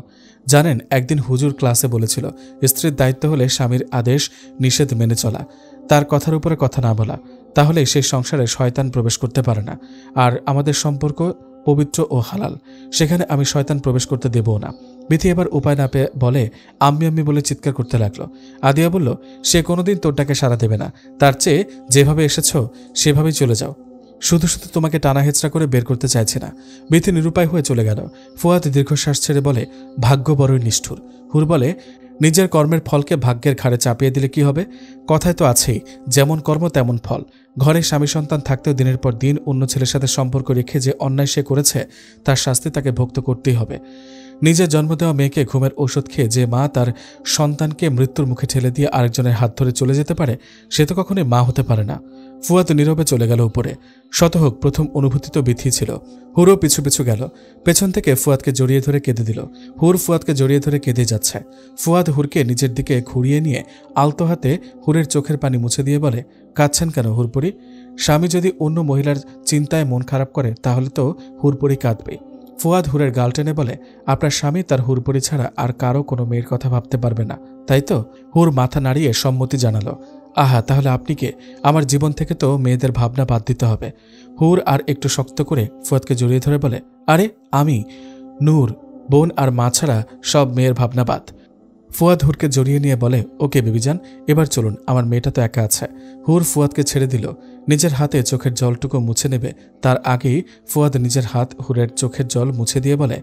জানেন, একদিন হুজুর ক্লাসে বলেছিল, স্ত্রীর দায়িত্ব হলে স্বামীর আদেশ নিষেধ মেনে চলা, তার কথার উপরে কথা না বলা। তাহলে সেই সংসারে শয়তান প্রবেশ করতে পারে না। আর আমাদের সম্পর্ক পবিত্র ও হালাল, সেখানে আমি শয়তান প্রবেশ করতে দেবও না। বিথি এবার উপায় না পেয়ে বলে, আম্মি আম্মি বলে চিৎকার করতে লাগলো। আদিয়া বলল, সে কোনোদিন তোর ডাকে সাড়া দেবে না। তার চেয়ে যেভাবে এসেছো সেভাবেই চলে যাও। শুধু শুধু তোমাকে টানা হেঁচড়া করে বের করতে চাইছে না। বিথি নিরুপায় হয়ে চলে গেল। ফুয়াদ দীর্ঘশ্বাস ছেড়ে বলে, ভাগ্য বড়ই নিষ্ঠুর। হুর বলে, নিজের কর্মের ফলকে ভাগ্যের ঘাড়ে চাপিয়ে দিলে কি হবে? কথায় তো আছেই, যেমন কর্ম তেমন ফল। ঘরে স্বামী সন্তান থাকতেও দিনের পর দিন অন্য ছেলের সাথে সম্পর্ক রেখে যে অন্যায় সে করেছে, তার শাস্তি তাকে ভোগ করতেই হবে। নিজের জন্ম দেওয়া মেয়েকে ঘুমের ঔষধ খেয়ে যে মা তার সন্তানকে মৃত্যুর মুখে ঠেলে দিয়ে আরেকজনের হাত ধরে চলে যেতে পারে, সে তো কখনোই মা হতে পারে না। ফুয়াদ নীরবে চলে গেল উপরে। শতহোক প্রথম অনুভূতি তো বিথি ছিল। হুরও পিছু পিছু গেল। পেছন থেকে ফুয়াদকে জড়িয়ে ধরে কেঁদে দিল। হুর ফুয়াদকে জড়িয়ে ধরে কেঁদে যাচ্ছে। ফুয়াদ হুরকে নিজের দিকে ঘুরিয়ে নিয়ে আলতো হাতে হুরের চোখের পানি মুছে দিয়ে বলে, কাঁদছেন কেন হুরপুরি? স্বামী যদি অন্য মহিলার চিন্তায় মন খারাপ করে, তাহলে তো হুরপুরি কাঁদবে। ফুয়াদ হুরের গাল টেনে বলে, আপনার স্বামী তার হুরপুরি ছাড়া আর কারো কোনো মেয়ের কথা ভাবতে পারবে না, তাই তো? হুর মাথা নাড়িয়ে সম্মতি জানালো। আহা, তাহলে আপনি কে? আমার জীবন থেকে তো মেয়েদের ভাবনা বাদ দিতে হবে। হুর আর একটু শক্ত করে ফুয়াদকে জড়িয়ে ধরে বলে, আরে আমি নূর, বোন আর মা ছাড়া সব মেয়ের ভাবনা বাদ। ফুয়াদ হুরকে জড়িয়ে নিয়ে বলে, ওকে বেবিজান, এবার চলুন, আমার মেয়েটা তো একা আছে। হুর ফুয়াদকে ছেড়ে দিল। নিজের হাতে চোখের জলটুকু মুছে নেবে তার আগেই ফুয়াদ নিজের হাত হুরের চোখের জল মুছে দিয়ে বলে,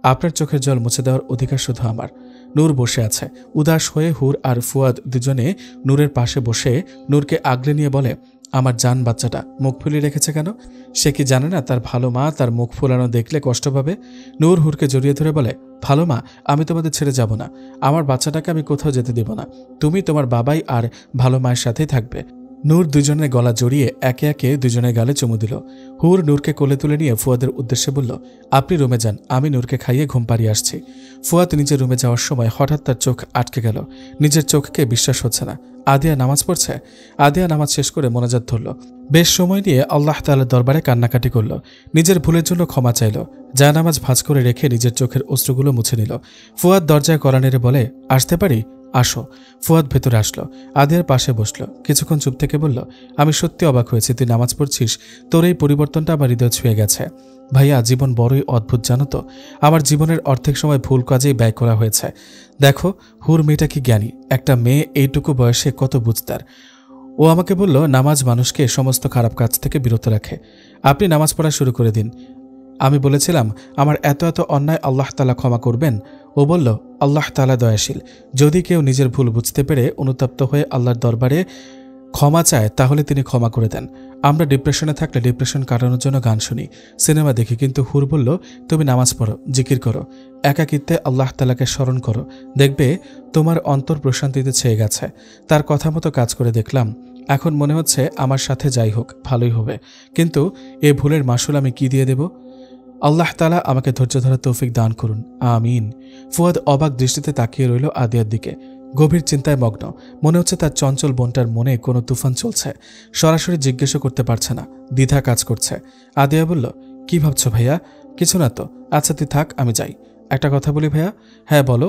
আপনার চোখের জল মুছে দেওয়ার অধিকার শুধু আমার। নূর বসে আছে উদাস হয়ে। হুর আর ফুয়াদ দুজনে নূরের পাশে বসে নূরকে আগলে নিয়ে বলে, আমার জান বাচ্চাটা মুখ ফুলিয়ে রেখেছে কেন? সে কি জানে না তার ভালো মা তার মুখ ফুলানো দেখলে কষ্ট পাবে? নূর হুরকে জড়িয়ে ধরে বলে, ভালো মা, আমি তোমাদের ছেড়ে যাব না। আমার বাচ্চাটাকে আমি কোথাও যেতে দেব না। তুমি তোমার বাবাই আর ভালো মায়ের সাথেই থাকবে। নূর দুজনের গলা জড়িয়ে একে একে দুজনের গালে চুমু দিল। হুর নূরকে কোলে তুলে নিয়ে ফুয়াদের উদ্দেশ্যে বলল, আপনি রুমে যান, আমি নূরকে খাইয়ে ঘুম পাড়িয়ে আসছি। ফুয়াদ নিজের রুমে যাওয়ার সময় হঠাৎ তার চোখ আটকে গেল। নিজের চোখকে বিশ্বাস হচ্ছে না। আদিয়া নামাজ পড়ছে। আদিয়া নামাজ শেষ করে মোনাজাত ধরল। বেশ সময় নিয়ে আল্লাহ তাআলার দরবারে কান্নাকাটি করল। নিজের ভুলের জন্য ক্ষমা চাইল। জায়নামাজ ভাঁজ করে রেখে নিজের চোখের অশ্রুগুলো মুছে নিল। ফুয়াদ দরজায় কড়া নেড়ে বলে, আসতে পারি? আসো। ফুয়াদ ভেতরে আসলো। আদিয়ার পাশে বসলো। কিছুক্ষণ চুপ থেকে বলল, আমি সত্যি অবাক হয়েছি, তুই নামাজ পড়ছিস। তোর এই পরিবর্তনটা আমার হৃদয় ছুঁয়ে গেছে। ভাইয়া, জীবন বড়ই অদ্ভুত জানো তো। আমার জীবনের অর্ধেক সময় ভুল কাজেই ব্যয় করা হয়েছে। দেখো, হুর মেয়েটা কি জ্ঞানী। একটা মেয়ে এইটুকু বয়সে কত বুঝতার। ও আমাকে বলল, নামাজ মানুষকে সমস্ত খারাপ কাজ থেকে বিরত রাখে। আপনি নামাজ পড়া শুরু করে দিন। আমি বলেছিলাম, আমার এত এত অন্যায় আল্লাহ তাআলা ক্ষমা করবেন। ও বলল, আল্লাহ তাআলা দয়াশীল। যদি কেউ নিজের ভুল বুঝতে পেরে অনুতপ্ত হয়ে আল্লাহর দরবারে ক্ষমা চায় তাহলে তিনি ক্ষমা করে দেন। আমরা ডিপ্রেশনে থাকলে ডিপ্রেশন কাটানোর জন্য গান শুনি, সিনেমা দেখি, কিন্তু হুর বলল, তুমি নামাজ পড়ো, জিকির করো, একাকিত্বে আল্লাহ তাআলাকে স্মরণ করো, দেখবে তোমার অন্তর প্রশান্তিতে ছেয়ে গেছে। তার কথা মতো কাজ করে দেখলাম। এখন মনে হচ্ছে আমার সাথে যাই হোক ভালোই হবে, কিন্তু এ ভুলের মাসুল আমি কি দিয়ে দেব? আল্লাহ তাআলা আমাকে ধৈর্য ধরার তৌফিক দান করুন, আমিন। ফুয়াদ অবাক দৃষ্টিতে তাকিয়ে রইল আদিয়ার দিকে। গভীর চিন্তায় মগ্ন। মনে হচ্ছে তার চঞ্চল বোনটার মনে কোনো তুফান চলছে। সরাসরি জিজ্ঞেসও করতে পারছে না, দ্বিধা কাজ করছে। আদিয়া বলল, কি ভাবছো ভাইয়া? কিছু না তো। আচ্ছা তুই থাক, আমি যাই। একটা কথা বলি ভাইয়া। হ্যাঁ বলো।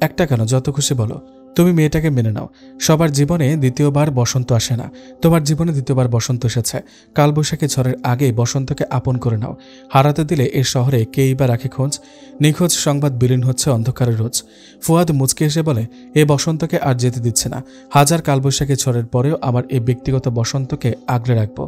একটা কেন, যত খুশি বলো। তুমি মেয়েটাকে মেনে নাও। সবার জীবনে দ্বিতীয়বার বসন্ত আসে না। তোমার জীবনে দ্বিতীয়বার বসন্ত এসেছে। কালবৈশাখী ঝড়ের আগেই বসন্তকে আপন করে নাও। হারাতে দিলে এই শহরে কেই বা রাখে খোঁজ? নিখোঁজ সংবাদ বিলীন হচ্ছে অন্ধকারের রোজ। ফুয়াদ মুচকে এসে বলে, এ বসন্তকে আর যেতে দিচ্ছে না। হাজার কালবৈশাখী ঝড়ের পরেও আমার এই ব্যক্তিগত বসন্তকে আগলে রাখবো।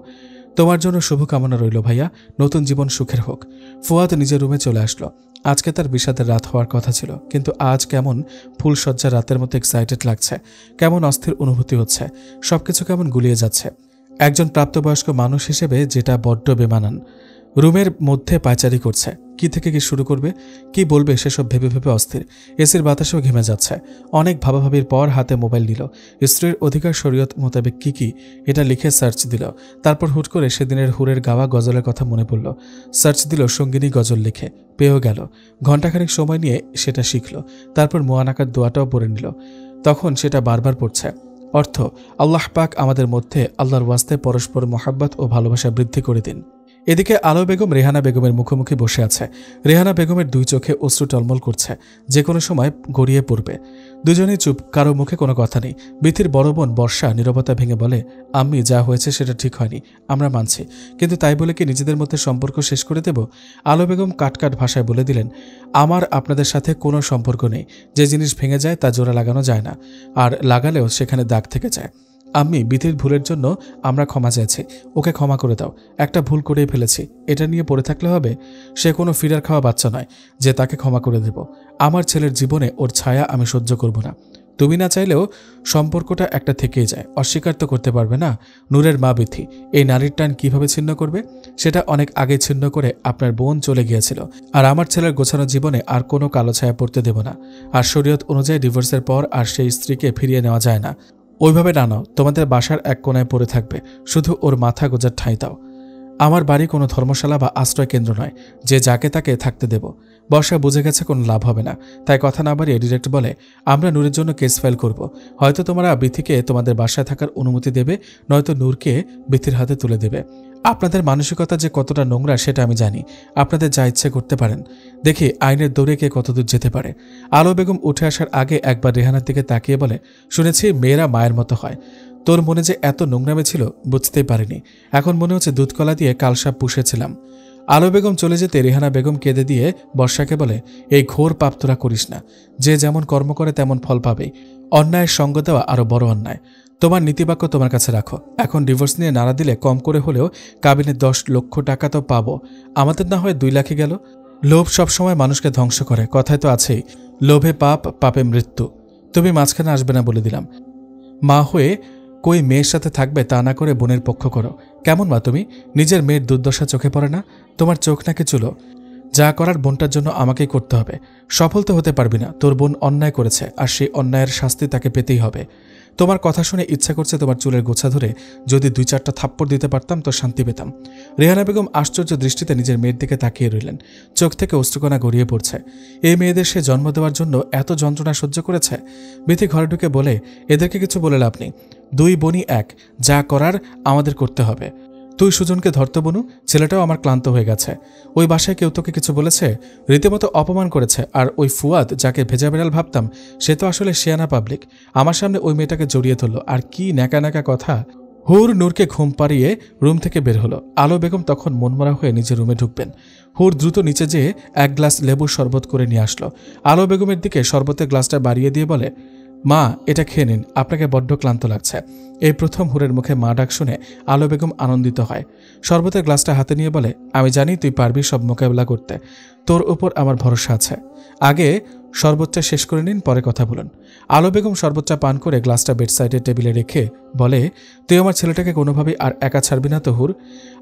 তোমার জন্য শুভকামনা রইল ভাইয়া। নতুন জীবন সুখের হোক। ফুয়াদ নিজের রুমে চলে আসলো। আজকে তার বিষাদের রাত হওয়ার কথা ছিল, কিন্তু আজ কেমন ফুলসজ্জা রাতের মতো এক্সাইটেড লাগছে। কেমন অস্থির অনুভূতি হচ্ছে। সবকিছু কেমন গুলিয়ে যাচ্ছে। একজন প্রাপ্তবয়স্ক মানুষ হিসেবে যেটা বড্ড বেমানান। রুমের মধ্যে পায়চারি করছে। কি থেকে কি শুরু করবে, কি বলবে সেসব ভেবে ভেবে অস্থির। এসির বাতাসেও ঘেমে যাচ্ছে। অনেক ভাবাভাবির পর হাতে মোবাইল নিল। স্ত্রীর অধিকার শরীয়ত মোতাবেক কি কি এটা লিখে সার্চ দিল। তারপর হুট করে সেদিনের হুরের গাওয়া গজলের কথা মনে পড়ল। সার্চ দিল সঙ্গিনী গজল লিখে, পেয়েও গেল। ঘণ্টাখানেক সময় নিয়ে সেটা শিখল। তারপর মুআনাকার দোয়াটাও পড়ে নিল। তখন সেটা বারবার পড়ছে। অর্থ, আল্লাহ পাক আমাদের মধ্যে আল্লাহর ওয়াস্তে পরস্পর মহাব্বত ও ভালোবাসা বৃদ্ধি করে দিন। এদিকে আলো বেগম রেহানা বেগমের মুখোমুখি বসে আছে। রেহানা বেগমের দুই চোখে অশ্রু টলমল করছে, যে কোনো সময় গড়িয়ে পড়বে। দুজনেই চুপ, কারো মুখে কোনো কথা নেই। বিথির বড় বোন বর্ষা নীরবতা ভেঙে বলে, আম্মি, যা হয়েছে সেটা ঠিক হয়নি, আমরা মানছি, কিন্তু তাই বলে কি নিজেদের মধ্যে সম্পর্ক শেষ করে দেব? আলো বেগম কাটকাট ভাষায় বলে দিলেন, আমার আপনাদের সাথে কোনো সম্পর্ক নেই। যে জিনিস ভেঙে যায় তা জোড়া লাগানো যায় না, আর লাগালেও সেখানে দাগ থেকে যায়। আম্মি, বিথির ভুলের জন্য আমরা ক্ষমা চাইছি, ওকে ক্ষমা করে দাও। একটা ভুল করেই ফেলেছি, এটা নিয়ে পড়ে থাকলে হবে? সে কোনো ফিরার খাওয়া বাচ্চা নয় যে তাকে ক্ষমা করে দেব। আমার ছেলের জীবনে ওর ছায়া আমি সহ্য করব না। তুমি না চাইলেও সম্পর্কটা একটা থেকেই যায়, অস্বীকার তো করতে পারবে না। নূরের মা বিথি এই নারীর টান কিভাবে ছিন্ন করবে? সেটা অনেক আগে ছিন্ন করে আপনার বোন চলে গিয়েছিল। আর আমার ছেলের গোছানো জীবনে আর কোনো কালো ছায়া পড়তে দেব না। আর শরীয়ত অনুযায়ী ডিভোর্সের পর আর সেই স্ত্রীকে ফিরিয়ে নেওয়া যায় না। ওইভাবে নাও, তোমাদের বাসার এক কোনায় পড়ে থাকবে, শুধু ওর মাথা গোজার ঠাঁই দাও। আমার বাড়ি কোনো ধর্মশালা বা আশ্রয় কেন্দ্র নয় যে যাকে তাকে থাকতে দেব। বর্ষা বুঝে গেছে কোনো লাভ হবে না, তাই কথা না বাড়িয়ে ডিরেক্ট বলে, আমরা নূরের জন্য কেস ফাইল করব। হয়তো তোমরা বিথিকে তোমাদের বাসায় থাকার অনুমতি দেবে, নয়তো নূরকে বিথির হাতে তুলে দেবে। আপনাদের মানসিকতা যে কতটা নোংরা সেটা আমি জানি। আপনাদের যা ইচ্ছে করতে পারেন, দেখি আইনের দৌড়ে কে কতদূর যেতে পারে। আলো বেগম উঠে আসার আগে একবার রেহানার দিকে তাকিয়ে বলে, শুনেছি মেয়েরা মায়ের মতো হয়। তোর মনে যে এত নোংরামে ছিল বুঝতেই পারিনি। এখন মনে হচ্ছে দুধকলা দিয়ে কালসাপ পুষেছিলাম। আলো বেগম চলে যেতে রেহানা বেগম কেঁদে দিয়ে বর্ষাকে বলে, এই ঘোর পাপ তোরা করিস না। যে যেমন কর্ম করে তেমন ফল পাবেই। অন্যায়ের সঙ্গ দেওয়া আরো বড় অন্যায়। তোমার নীতিবাক্য তোমার কাছে রাখো। এখন ডিভোর্স নিয়ে নাড়া দিলে কম করে হলেও কাবিনে 10 লক্ষ টাকা তো পাবো। আমাদের না হয় 2 লাখে গেল। লোভ সবসময় মানুষকে ধ্বংস করে, কথায় তো আছেই, লোভে পাপ, পাপে মৃত্যু। তুমি মাঝখানে আসবে না বলে দিলাম। মা হয়ে কই মেয়ের সাথে থাকবে তা না করে বোনের পক্ষ করো। কেমন মা তুমি? নিজের মেয়ের দুর্দশা চোখে পড়ে না? তোমার চোখ নাকি চুলো? যা করার বোনটার জন্য আমাকেই করতে হবে। সফল তো হতে পারবি না, তোর বোন অন্যায় করেছে আর সেই অন্যায়ের শাস্তি তাকে পেতেই হবে। তোমার কথা শুনে ইচ্ছা করছে তোমার চুলের গোছা ধরে যদি 2-4টা থাপ্পড় দিতে পারতাম তো শান্তি পেতাম। রেহানা বেগম আশ্চর্য দৃষ্টিতে নিজের মেয়ের দিকে তাকিয়ে রইলেন। চোখ থেকে অশ্রুকণা গড়িয়ে পড়ছে। এই মেয়েদের সে জন্ম দেওয়ার জন্য এত যন্ত্রণা সহ্য করেছে। বিথি ঘরে ঢুকে বলে, এদেরকে কিছু বলে লাভ নেই, 2 বোনই এক, যা করার আমাদের করতে হবে। তুই সুজনকে ধরতে বনু, ছেলেটাও আমার ক্লান্ত হয়ে গেছে। ওই বাসায় কেউ তোকে কিছু বলেছে? রীতিমতো অপমান করেছে। আর ওই ফুয়াদ, যাকে ভেজা বেড়াল ভাবতাম, সে তো আসলে শিয়ানা পাবলিক। আমার সামনে ওই মেয়েটাকে জড়িয়ে ধরল, আর কি ন্যাকা ন্যাকা কথা। হুর নূরকে ঘুম পাড়িয়ে রুম থেকে বের হলো। আলো বেগম তখন মনমরা হয়ে নিজের রুমে ঢুকবেন। হুর দ্রুত নিচে যেয়ে 1 গ্লাস লেবুর শরবত করে নিয়ে আসলো। আলো বেগমের দিকে শরবতের গ্লাসটা বাড়িয়ে দিয়ে বলে, মা, এটা খেয়ে নিন, আপনাকে বড্ড ক্লান্ত লাগছে। এই প্রথম হুরের মুখে মা ডাক শুনে আলো বেগম আনন্দিত হয়। শরবতের গ্লাসটা হাতে নিয়ে বলে, আমি জানি তুই পারবি সব মোকাবেলা করতে, তোর উপর আমার ভরসা আছে। আগে শরবতটা শেষ করে নিন, পরে কথা বলুন। আলো বেগম শরবতটা পান করে গ্লাসটা বেডসাইডের টেবিলে রেখে বলে, তুই আমার ছেলেটাকে কোনোভাবেই আর একা ছাড়বি না তো হুর?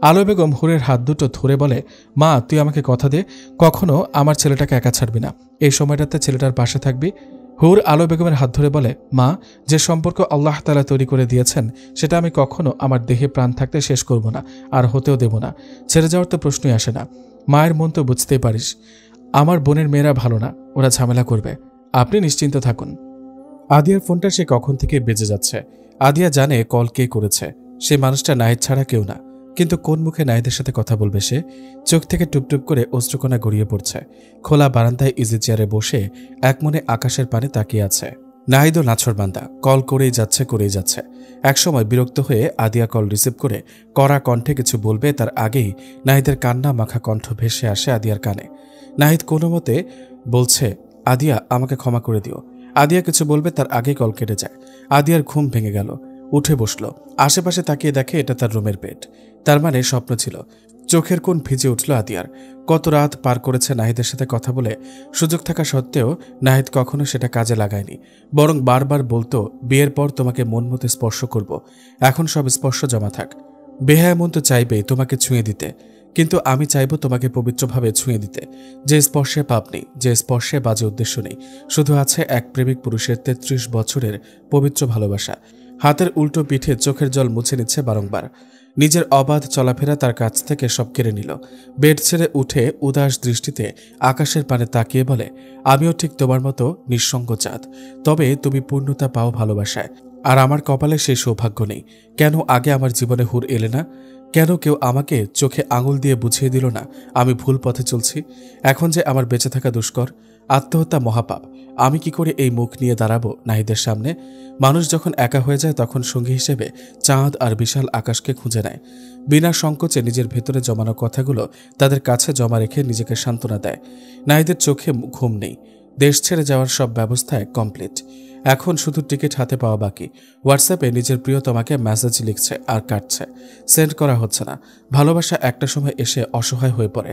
আলো বেগম হুরের হাত দুটো ধরে বলে, মা, তুই আমাকে কথা দে, কখনো আমার ছেলেটাকে একা ছাড়বি না। এই সময়টাতে ছেলেটার পাশে থাকবি। হুর আলো বেগমের হাত ধরে বলে, মা, যে সম্পর্ক আল্লাহ তাআলা তৈরি করে দিয়েছেন সেটা আমি কখনো আমার দেহে প্রাণ থাকতে শেষ করব না, আর হতেও দেব না। ছেড়ে যাওয়ার তো প্রশ্নই আসে না। মায়ের মন তো বুঝতেই পারিস। আমার বোনের মেয়েরা ভালো না, ওরা ঝামেলা করবে। আপনি নিশ্চিন্ত থাকুন। আদিয়ার ফোনটা সে কখন থেকে বেজে যাচ্ছে। আদিয়া জানে কল কে করেছে। সে মানুষটা নাহিদ ছাড়া কেউ না। কিন্তু কোন মুখে নাহিদের সাথে কথা বলবে সে? চোখ থেকে টুপটুপ করে অশ্রুকণা গড়িয়ে পড়ছে। খোলা বারান্দায় ইজি চেয়ারে বসে একমনে আকাশের পানে তাকিয়ে আছে। নাহিদও নাছরবান্দা, কল করেই যাচ্ছে। একসময় বিরক্ত হয়ে আদিয়া কল রিসিভ করে কড়া কণ্ঠে কিছু বলবে তার আগেই নাহিদের কান্না মাখা কণ্ঠ ভেসে আসে আদিয়ার কানে। নাহিদ কোনো মতে বলছে, আদিয়া, আমাকে ক্ষমা করে দিও। আদিয়া কিছু বলবে তার আগেই কল কেটে যায়। আদিয়ার ঘুম ভেঙে গেল। উঠে বসল। আশেপাশে তাকিয়ে দেখে এটা তার রুমের বেড। তার মানে স্বপ্ন ছিল। চোখের কোণ ভিজে উঠল আদিয়ার। কত রাত পার করেছে নাহিদের সাথে কথা বলে। সুযোগ থাকা সত্ত্বেও নাহিদ কখনো সেটা কাজে লাগায়নি, বরং বারবার বলতো, বিয়ের পর তোমাকে মন মতো স্পর্শ করব। এখন সব স্পর্শ জমা থাক। বেহায়া মন তো চাইবেই তোমাকে ছুঁয়ে দিতে, কিন্তু আমি চাইব তোমাকে পবিত্রভাবে ছুঁয়ে দিতে। যে স্পর্শে পাপ নেই, যে স্পর্শে বাজে উদ্দেশ্য নেই, শুধু আছে এক প্রেমিক পুরুষের 33 বছরের পবিত্র ভালোবাসা। হাতের উল্টো পিঠে চোখের জল মুছে নিচ্ছে বারংবার। নিজের অবাধ চলাফেরা তার কাছ থেকে সব কেড়ে নিল। বেড ছেড়ে উঠে উদাস দৃষ্টিতে আকাশের পানে তাকিয়ে বলে, আমিও ঠিক তোমার মতো নিঃসঙ্গ চাঁদ, তবে তুমি পূর্ণতা পাও ভালোবাসায়। আর আমার কপালে সেই সৌভাগ্য নেই। কেন আগে আমার জীবনে হুর এলে না? কেন কেউ আমাকে চোখে আঙুল দিয়ে বুঝিয়ে দিল না আমি ভুল পথে চলছি? এখন যে আমার বেঁচে থাকা দুষ্কর, আত্মহত্যা মহাপাপ। আমি কি করে এই মুখ নিয়ে দাঁড়াবো নাহিদের সামনে? মানুষ যখন একা হয়ে যায় তখন সঙ্গী হিসেবে চাঁদ আর বিশাল আকাশকে খুঁজে নেয়। বিনা সংকোচে নিজের ভেতরে জমানো কথাগুলো তাদের কাছে জমা রেখে নিজেকে সান্ত্বনা দেয়। নাহিদের চোখে ঘুম নেই। দেশ ছেড়ে যাওয়ার সব ব্যবস্থায় কমপ্লিট। এখন শুধু টিকিট হাতে পাওয়া বাকি। হোয়াটসঅ্যাপে নিজের প্রিয়তমাকে মেসেজ লিখছে আর কাটছে, সেন্ড করা হচ্ছে না। ভালোবাসা একটা সময় এসে অসহায় হয়ে পড়ে।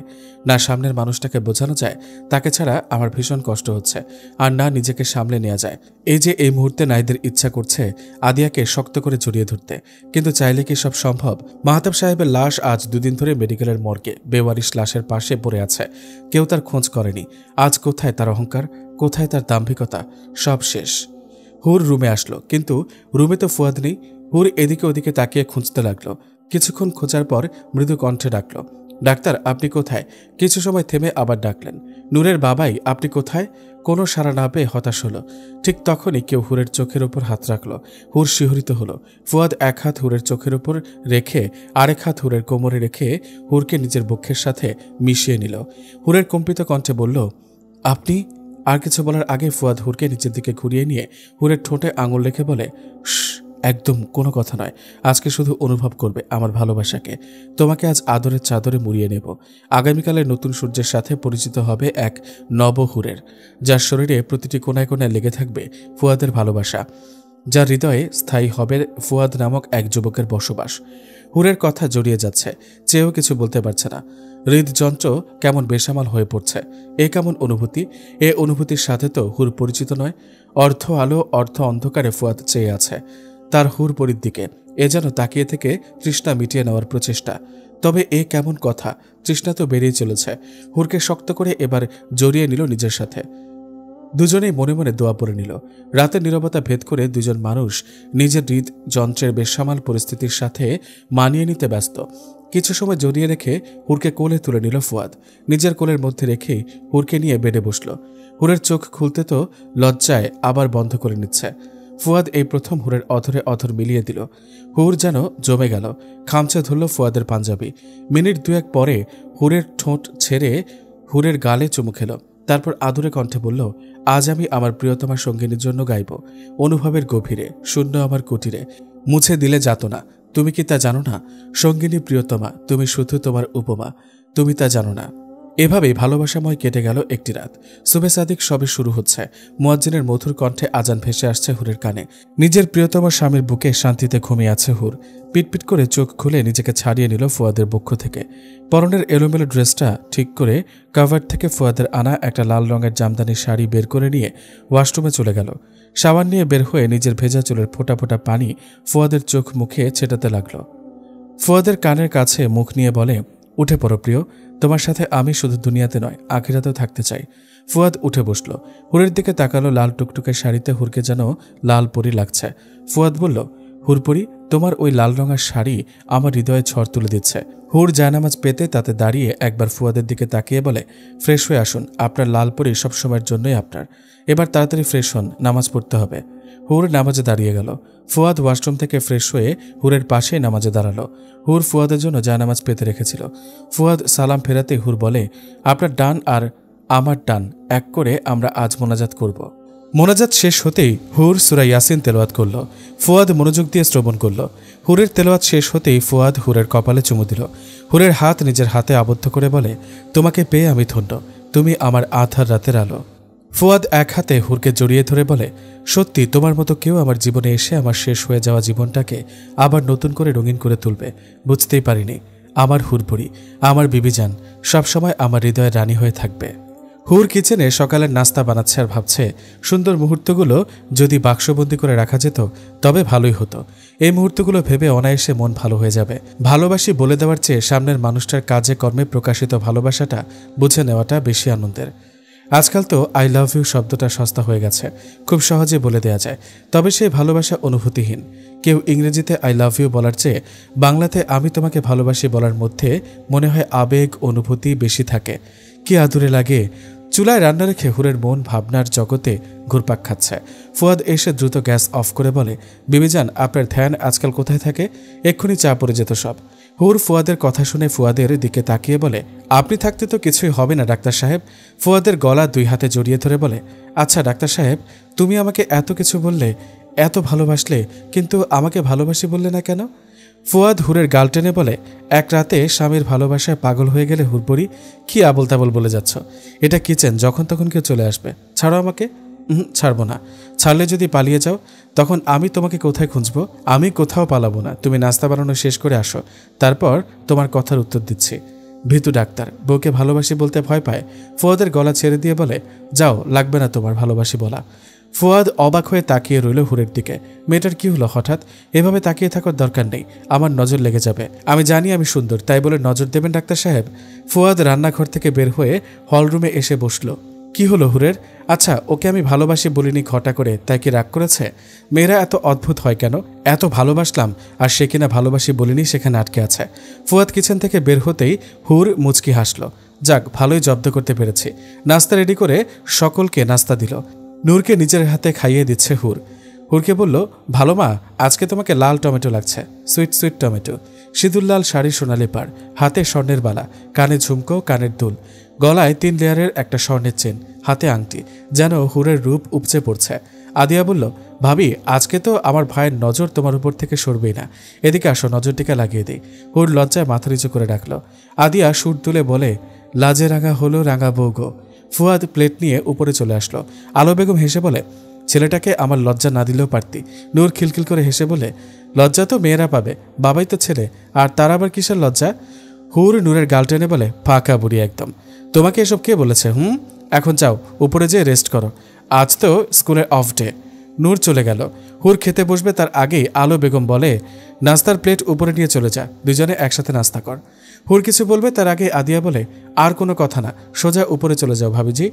না সামনের মানুষটাকে বোঝানো যায় তাকে ছাড়া আমার ভীষণ কষ্ট হচ্ছে, আর না নিজেকে সামলে নেওয়া যায়। এই যে এই মুহূর্তে নাইদের ইচ্ছা করছে আদিয়াকে শক্ত করে জড়িয়ে ধরতে, কিন্তু চাইলে কি সব সম্ভব? মাহতাব সাহেবের লাশ আজ 2 দিন ধরে মেডিকেলের মর্গে বেওয়ারিশ লাশের পাশে পড়ে আছে। কেউ তার খোঁজ করেনি। আজ কোথায় তার অহংকার, কোথায় তার দাম্ভিকতা? সব শেষ। হুর রুমে আসলো, কিন্তু রুমে তো ফুয়াদ নেই। হুর এদিকে ওদিকে তাকিয়ে খুঁজতে লাগলো। কিছুক্ষণ খোঁজার পর মৃদু কণ্ঠে ডাকলো, ডাক্তার, আপনি কোথায়? কিছু সময় থেমে আবার ডাকলেন, নূরের বাবাই, আপনি কোথায়? কোনো সাড়া না পেয়ে হতাশ হলো। ঠিক তখনই কেউ হুরের চোখের উপর হাত রাখলো। হুর শিহরিত হলো। ফুয়াদ এক হাত হুরের চোখের উপর রেখে আরেক হাত হুরের কোমরে রেখে হুরকে নিজের বক্ষের সাথে মিশিয়ে নিল। হুরের কম্পিত কণ্ঠে বলল, আপনি? আর কিছু বলার আগে ফুয়াদ হুরকে নিচের দিকে ঘুরিয়ে নিয়ে হুরের ঠোঁটে আঙুল রেখে বলে, একদম কোনো কথা নয়, আজকে শুধু অনুভব করবে আমার ভালোবাসাকে। তোমাকে আজ আদরের চাদরে মুড়িয়ে নেব। আগামীকালের নতুন সূর্যের সাথে পরিচিত হবে এক নবহুরের, যার শরীরে প্রতিটি কোনায় কোনায় লেগে থাকবে ফুয়াদের ভালোবাসা, যার হৃদয়ে স্থায়ী হবে ফুয়াদ নামক এক যুবকের বসবাস। হুরের কথা জড়িয়ে যাচ্ছে, চেয়েও কিছু বলতে পারছে না। হৃদযন্ত্র কেমন বেসামাল হয়ে পড়ছে। এ কেমন অনুভূতি? এ অনুভূতির সাথে তো হুর পরিচিত নয়। অর্ধ আলো অর্ধ অন্ধকারে ফুয়াদ চেয়ে আছে। তার হুরপরির দিকে। এ যেন তাকিয়ে থেকে তৃষ্ণা মিটিয়ে নেওয়ার প্রচেষ্টা। তবে এ কেমন কথা? তৃষ্ণা তো বেরিয়ে চলেছে। হুরকে শক্ত করে এবার জড়িয়ে নিল নিজের সাথে। দুজনেই মনে মনে দোয়া পড়ে নিল। রাতের নীরবতা ভেদ করে দুজন মানুষ নিজের হৃদযন্ত্রের বেসামাল পরিস্থিতির সাথে মানিয়ে নিতে ব্যস্ত। কিছু সময় জড়িয়ে রেখে হুরকে কোলে তুলে নিল ফুয়াদ। নিজের কোলের মধ্যে রেখেই হুরকে নিয়ে বেডে বসল। হুরের চোখ খুলতে তো লজ্জায় আবার বন্ধ করে নিচ্ছে। ফুয়াদ এই প্রথম হুরের অধরে অধর মিলিয়ে দিল। হুর যেন জমে গেল। খামচে ধরল ফুয়াদের পাঞ্জাবি। মিনিট দুয়েক পরে হুরের ঠোঁট ছেড়ে হুরের গালে চুমু খেল। তারপর আদুরে কণ্ঠে বলল, আজ আমি আমার প্রিয়তমা সঙ্গিনীর জন্য গাইব। অনুভবের গভীরে, শূন্য আমার কুটিরে, মুছে দিলে যাত না। তুমি কি তা জানো না? সঙ্গিনী প্রিয়তমা, তুমি শুধু তোমার উপমা, তুমি তা জানো না। এভাবেই ভালোবাসাময় কেটে গেল একটি রাত। সুবে সাদিক সবে শুরু হচ্ছে। মুয়াজ্জিনের মধুর কণ্ঠে আজান ভেসে আসছে হুরের কানে। নিজের প্রিয়তম স্বামীর বুকে শান্তিতে ঘুমিয়ে আছে হুর। পিটপিট করে চোখ খুলে নিজেকে ছাড়িয়ে নিল ফুয়াদের বক্ষ থেকে। পরনের এলোমেলো ড্রেসটা ঠিক করে কাভার থেকে ফুয়াদের আনা একটা লাল রঙের জামদানি শাড়ি বের করে নিয়ে ওয়াশরুমে চলে গেল। সাবান নিয়ে বের হয়ে নিজের ভেজা চুলের ফোঁটা ফোঁটা পানি ফুয়াদের চোখ মুখে ছেটাতে লাগল। ফুয়াদের কানের কাছে মুখ নিয়ে বলে, উঠে পড়ো প্রিয়, তোমার সাথে আমি শুধু দুনিয়াতে নয় আখিরাতেও থাকতে চাই। ফুয়াদ উঠে বসল। হুরের দিকে তাকালো। লাল টুকটুকে শাড়িতে হুরকে যেন লাল পরি লাগছে। ফুয়াদ বলল, হুরপরি, তোমার ওই লাল রঙের শাড়ি আমার হৃদয়ে ঝড় তুলে দিচ্ছে। হুর জায়নামাজ পেতে তাতে দাঁড়িয়ে একবার ফুয়াদের দিকে তাকিয়ে বলে, ফ্রেশ হয়ে আসুন, আপনার লাল পরি সবসময়ের জন্যই আপনার। এবার তাড়াতাড়ি ফ্রেশ হন, নামাজ পড়তে হবে। হুর নামাজে দাঁড়িয়ে গেল। ফুয়াদ ওয়াশরুম থেকে ফ্রেশ হয়ে হুরের পাশেই নামাজে দাঁড়ালো। হুর ফুয়াদের জন্য জায়নামাজ পেতে রেখেছিল। ফুয়াদ সালাম ফেরাতে হুর বলে, আপনার ডান আর আমার ডান এক করে আমরা আজ মোনাজাত করব। মোনাজাত শেষ হতেই হুর সূরা ইয়াসিন তেলাওয়াত করল। ফুয়াদ মনোযোগ দিয়ে শ্রবণ করল। হুরের তেলাওয়াত শেষ হতেই ফুয়াদ হুরের কপালে চুমু দিল। হুরের হাত নিজের হাতে আবদ্ধ করে বলে, তোমাকে পেয়ে আমি ধন্য, তুমি আমার আধার রাতের আলো। ফুয়াদ এক হাতে হুরকে জড়িয়ে ধরে বলে, সত্যি তোমার মতো কেউ আমার জীবনে এসে আমার শেষ হয়ে যাওয়া জীবনটাকে আবার নতুন করে রঙিন করে তুলবে বুঝতেই পারিনি। আমার হুরপরি, আমার বিবিজান সবসময় আমার হৃদয়ের রানী হয়ে থাকবে। হুর কিচেনে সকালের নাস্তা বানাচ্ছে আর ভাবছে, সুন্দর মুহূর্তগুলো যদি বাক্সবন্দি করে রাখা যেত তবে ভালোই হতো। এই মুহূর্তগুলো ভেবে অনায়াসে মন ভালো হয়ে যাবে। ভালোবাসি বলে দেওয়ার চেয়ে সামনের মানুষটার কাজে কর্মে প্রকাশিত ভালোবাসাটা বুঝে নেওয়াটা বেশি আনন্দের। আজকাল তো আই লাভ ইউ শব্দটা সস্তা হয়ে গেছে, খুব সহজে বলে দেয়া যায়। তবে সেই ভালোবাসা অনুভূতিহীন। কেউ ইংরেজিতে আই লাভ ইউ বলার চেয়ে বাংলাতে আমি তোমাকে ভালোবাসি বলার মধ্যে মনে হয় আবেগ অনুভূতি বেশি থাকে। কি আদুরে লাগে। চুলায় রান্না রেখে হুরের মন ভাবনার জগতে ঘুরপাক খাচ্ছে। ফুয়াদ এসে দ্রুত গ্যাস অফ করে বলে, বিবিজান আপনার ধ্যান আজকাল কোথায় থাকে? এক্ষুনি চা পড়ে যেত সব। হুর ফুয়াদের কথা শুনে ফুয়াদের দিকে তাকিয়ে বলে, আপনি থাকতে তো কিছুই হবে না ডাক্তার সাহেব। ফুয়াদের গলা দুই হাতে জড়িয়ে ধরে বলে, আচ্ছা ডাক্তার সাহেব, তুমি আমাকে এত কিছু বললে, এত ভালোবাসলে, কিন্তু আমাকে ভালোবাসি বললে না কেন? ফুয়াদ হুরের গাল টেনে বলে, এক রাতে স্বামীর ভালোবাসায় পাগল হয়ে গেলে হুরপরি কি আবল তাবল বলে যাচ্ছ? এটা কিচেন, যখন তখন কেউ চলে আসবে। ছাড়ো আমাকে। ছাড়বো না। ছাড়লে যদি পালিয়ে যাও তখন আমি তোমাকে কোথায় খুঁজবো? আমি কোথাও পালাবো না। তুমি নাস্তা বানানো শেষ করে আসো, তারপর তোমার কথার উত্তর দিচ্ছি। ভীতু ডাক্তার বউকে ভালোবাসি বলতে ভয় পায়। ফুয়াদের গলা ছেড়ে দিয়ে বলে, যাও, লাগবে না তোমার ভালোবাসি বলা। ফুয়াদ অবাক হয়ে তাকিয়ে রইল হুরের দিকে। মেয়েটার কি হলো হঠাৎ? এভাবে তাকিয়ে থাকার দরকার নেই, আমার নজর লেগে যাবে। আমি জানি আমি সুন্দর, তাই বলে নজর দেবেন ডাক্তার সাহেব? ফুয়াদ রান্নাঘর থেকে বের হয়ে হলরুমে এসে বসল। কি হলো হুরের? আচ্ছা, ওকে আমি ভালোবাসি বলিনি ঘটা করে, তাই কি রাগ করেছে? মেয়েরা এত অদ্ভুত হয় কেন? এত ভালোবাসলাম আর সে কিনা ভালোবাসি বলিনি সেখানে আটকে আছে। ফুয়াদ কিচেন থেকে বের হতেই হুর মুচকি হাসল। যাক, ভালোই জব্দ করতে পেরেছি। নাস্তা রেডি করে সকলকে নাস্তা দিল। নূরকে নিজের হাতে খাইয়ে দিচ্ছে হুর। হুরকে বলল, ভালো মা, আজকে তোমাকে লাল টমেটো লাগছে, সুইট সুইট টমেটো। সিঁদুর লাল শাড়ি সোনালি পাড়, হাতে স্বর্ণের বালা, কানে ঝুমকো, কানের দুল, গলায় 3 লেয়ারের একটা স্বর্ণের চেন, হাতে আংটি, যেন হুরের রূপ উপচে পড়ছে। আদিয়া বলল, ভাবি, আজকে তো আমার ভাইয়ের নজর তোমার উপর থেকে সরবেই না। এদিকে আসো, নজরটিকা লাগিয়ে দিই। হুর লজ্জায় মাথা নিচু করে ডাকল। আদিয়া সুর তুলে বলে, লাজে রাঙা হলো রাঙা বউ গো। ফুয়াদ প্লেট নিয়ে উপরে চলে আসলো। আলো বেগম হেসে বলে, ছেলেটাকে আমার লজ্জা না দিলেও পারতি। নূর খিলখিল করে হেসে বলে, লজ্জা তো মেয়েরা পাবে, বাবাই তো ছেলে, আর তার আবার কিসের লজ্জা? হুর নূরের গাল টেনে বলে, ফাঁকা বুড়ি একদম। তোমাকে এসব কে বলেছে? এখন যাও উপরে যেয়ে রেস্ট করো, আজ তো স্কুলের অফ ডে। নূর চলে গেল। হুর খেতে বসবে তার আগেই আলো বেগম বলে, নাস্তার প্লেট উপরে নিয়ে চলে যা, দুজনে একসাথে নাস্তা কর। হুর কিছু বলবে তার আগে আদিয়া বলে, আর কোনো কথা না, সোজা উপরে চলে যাও ভাবিজি।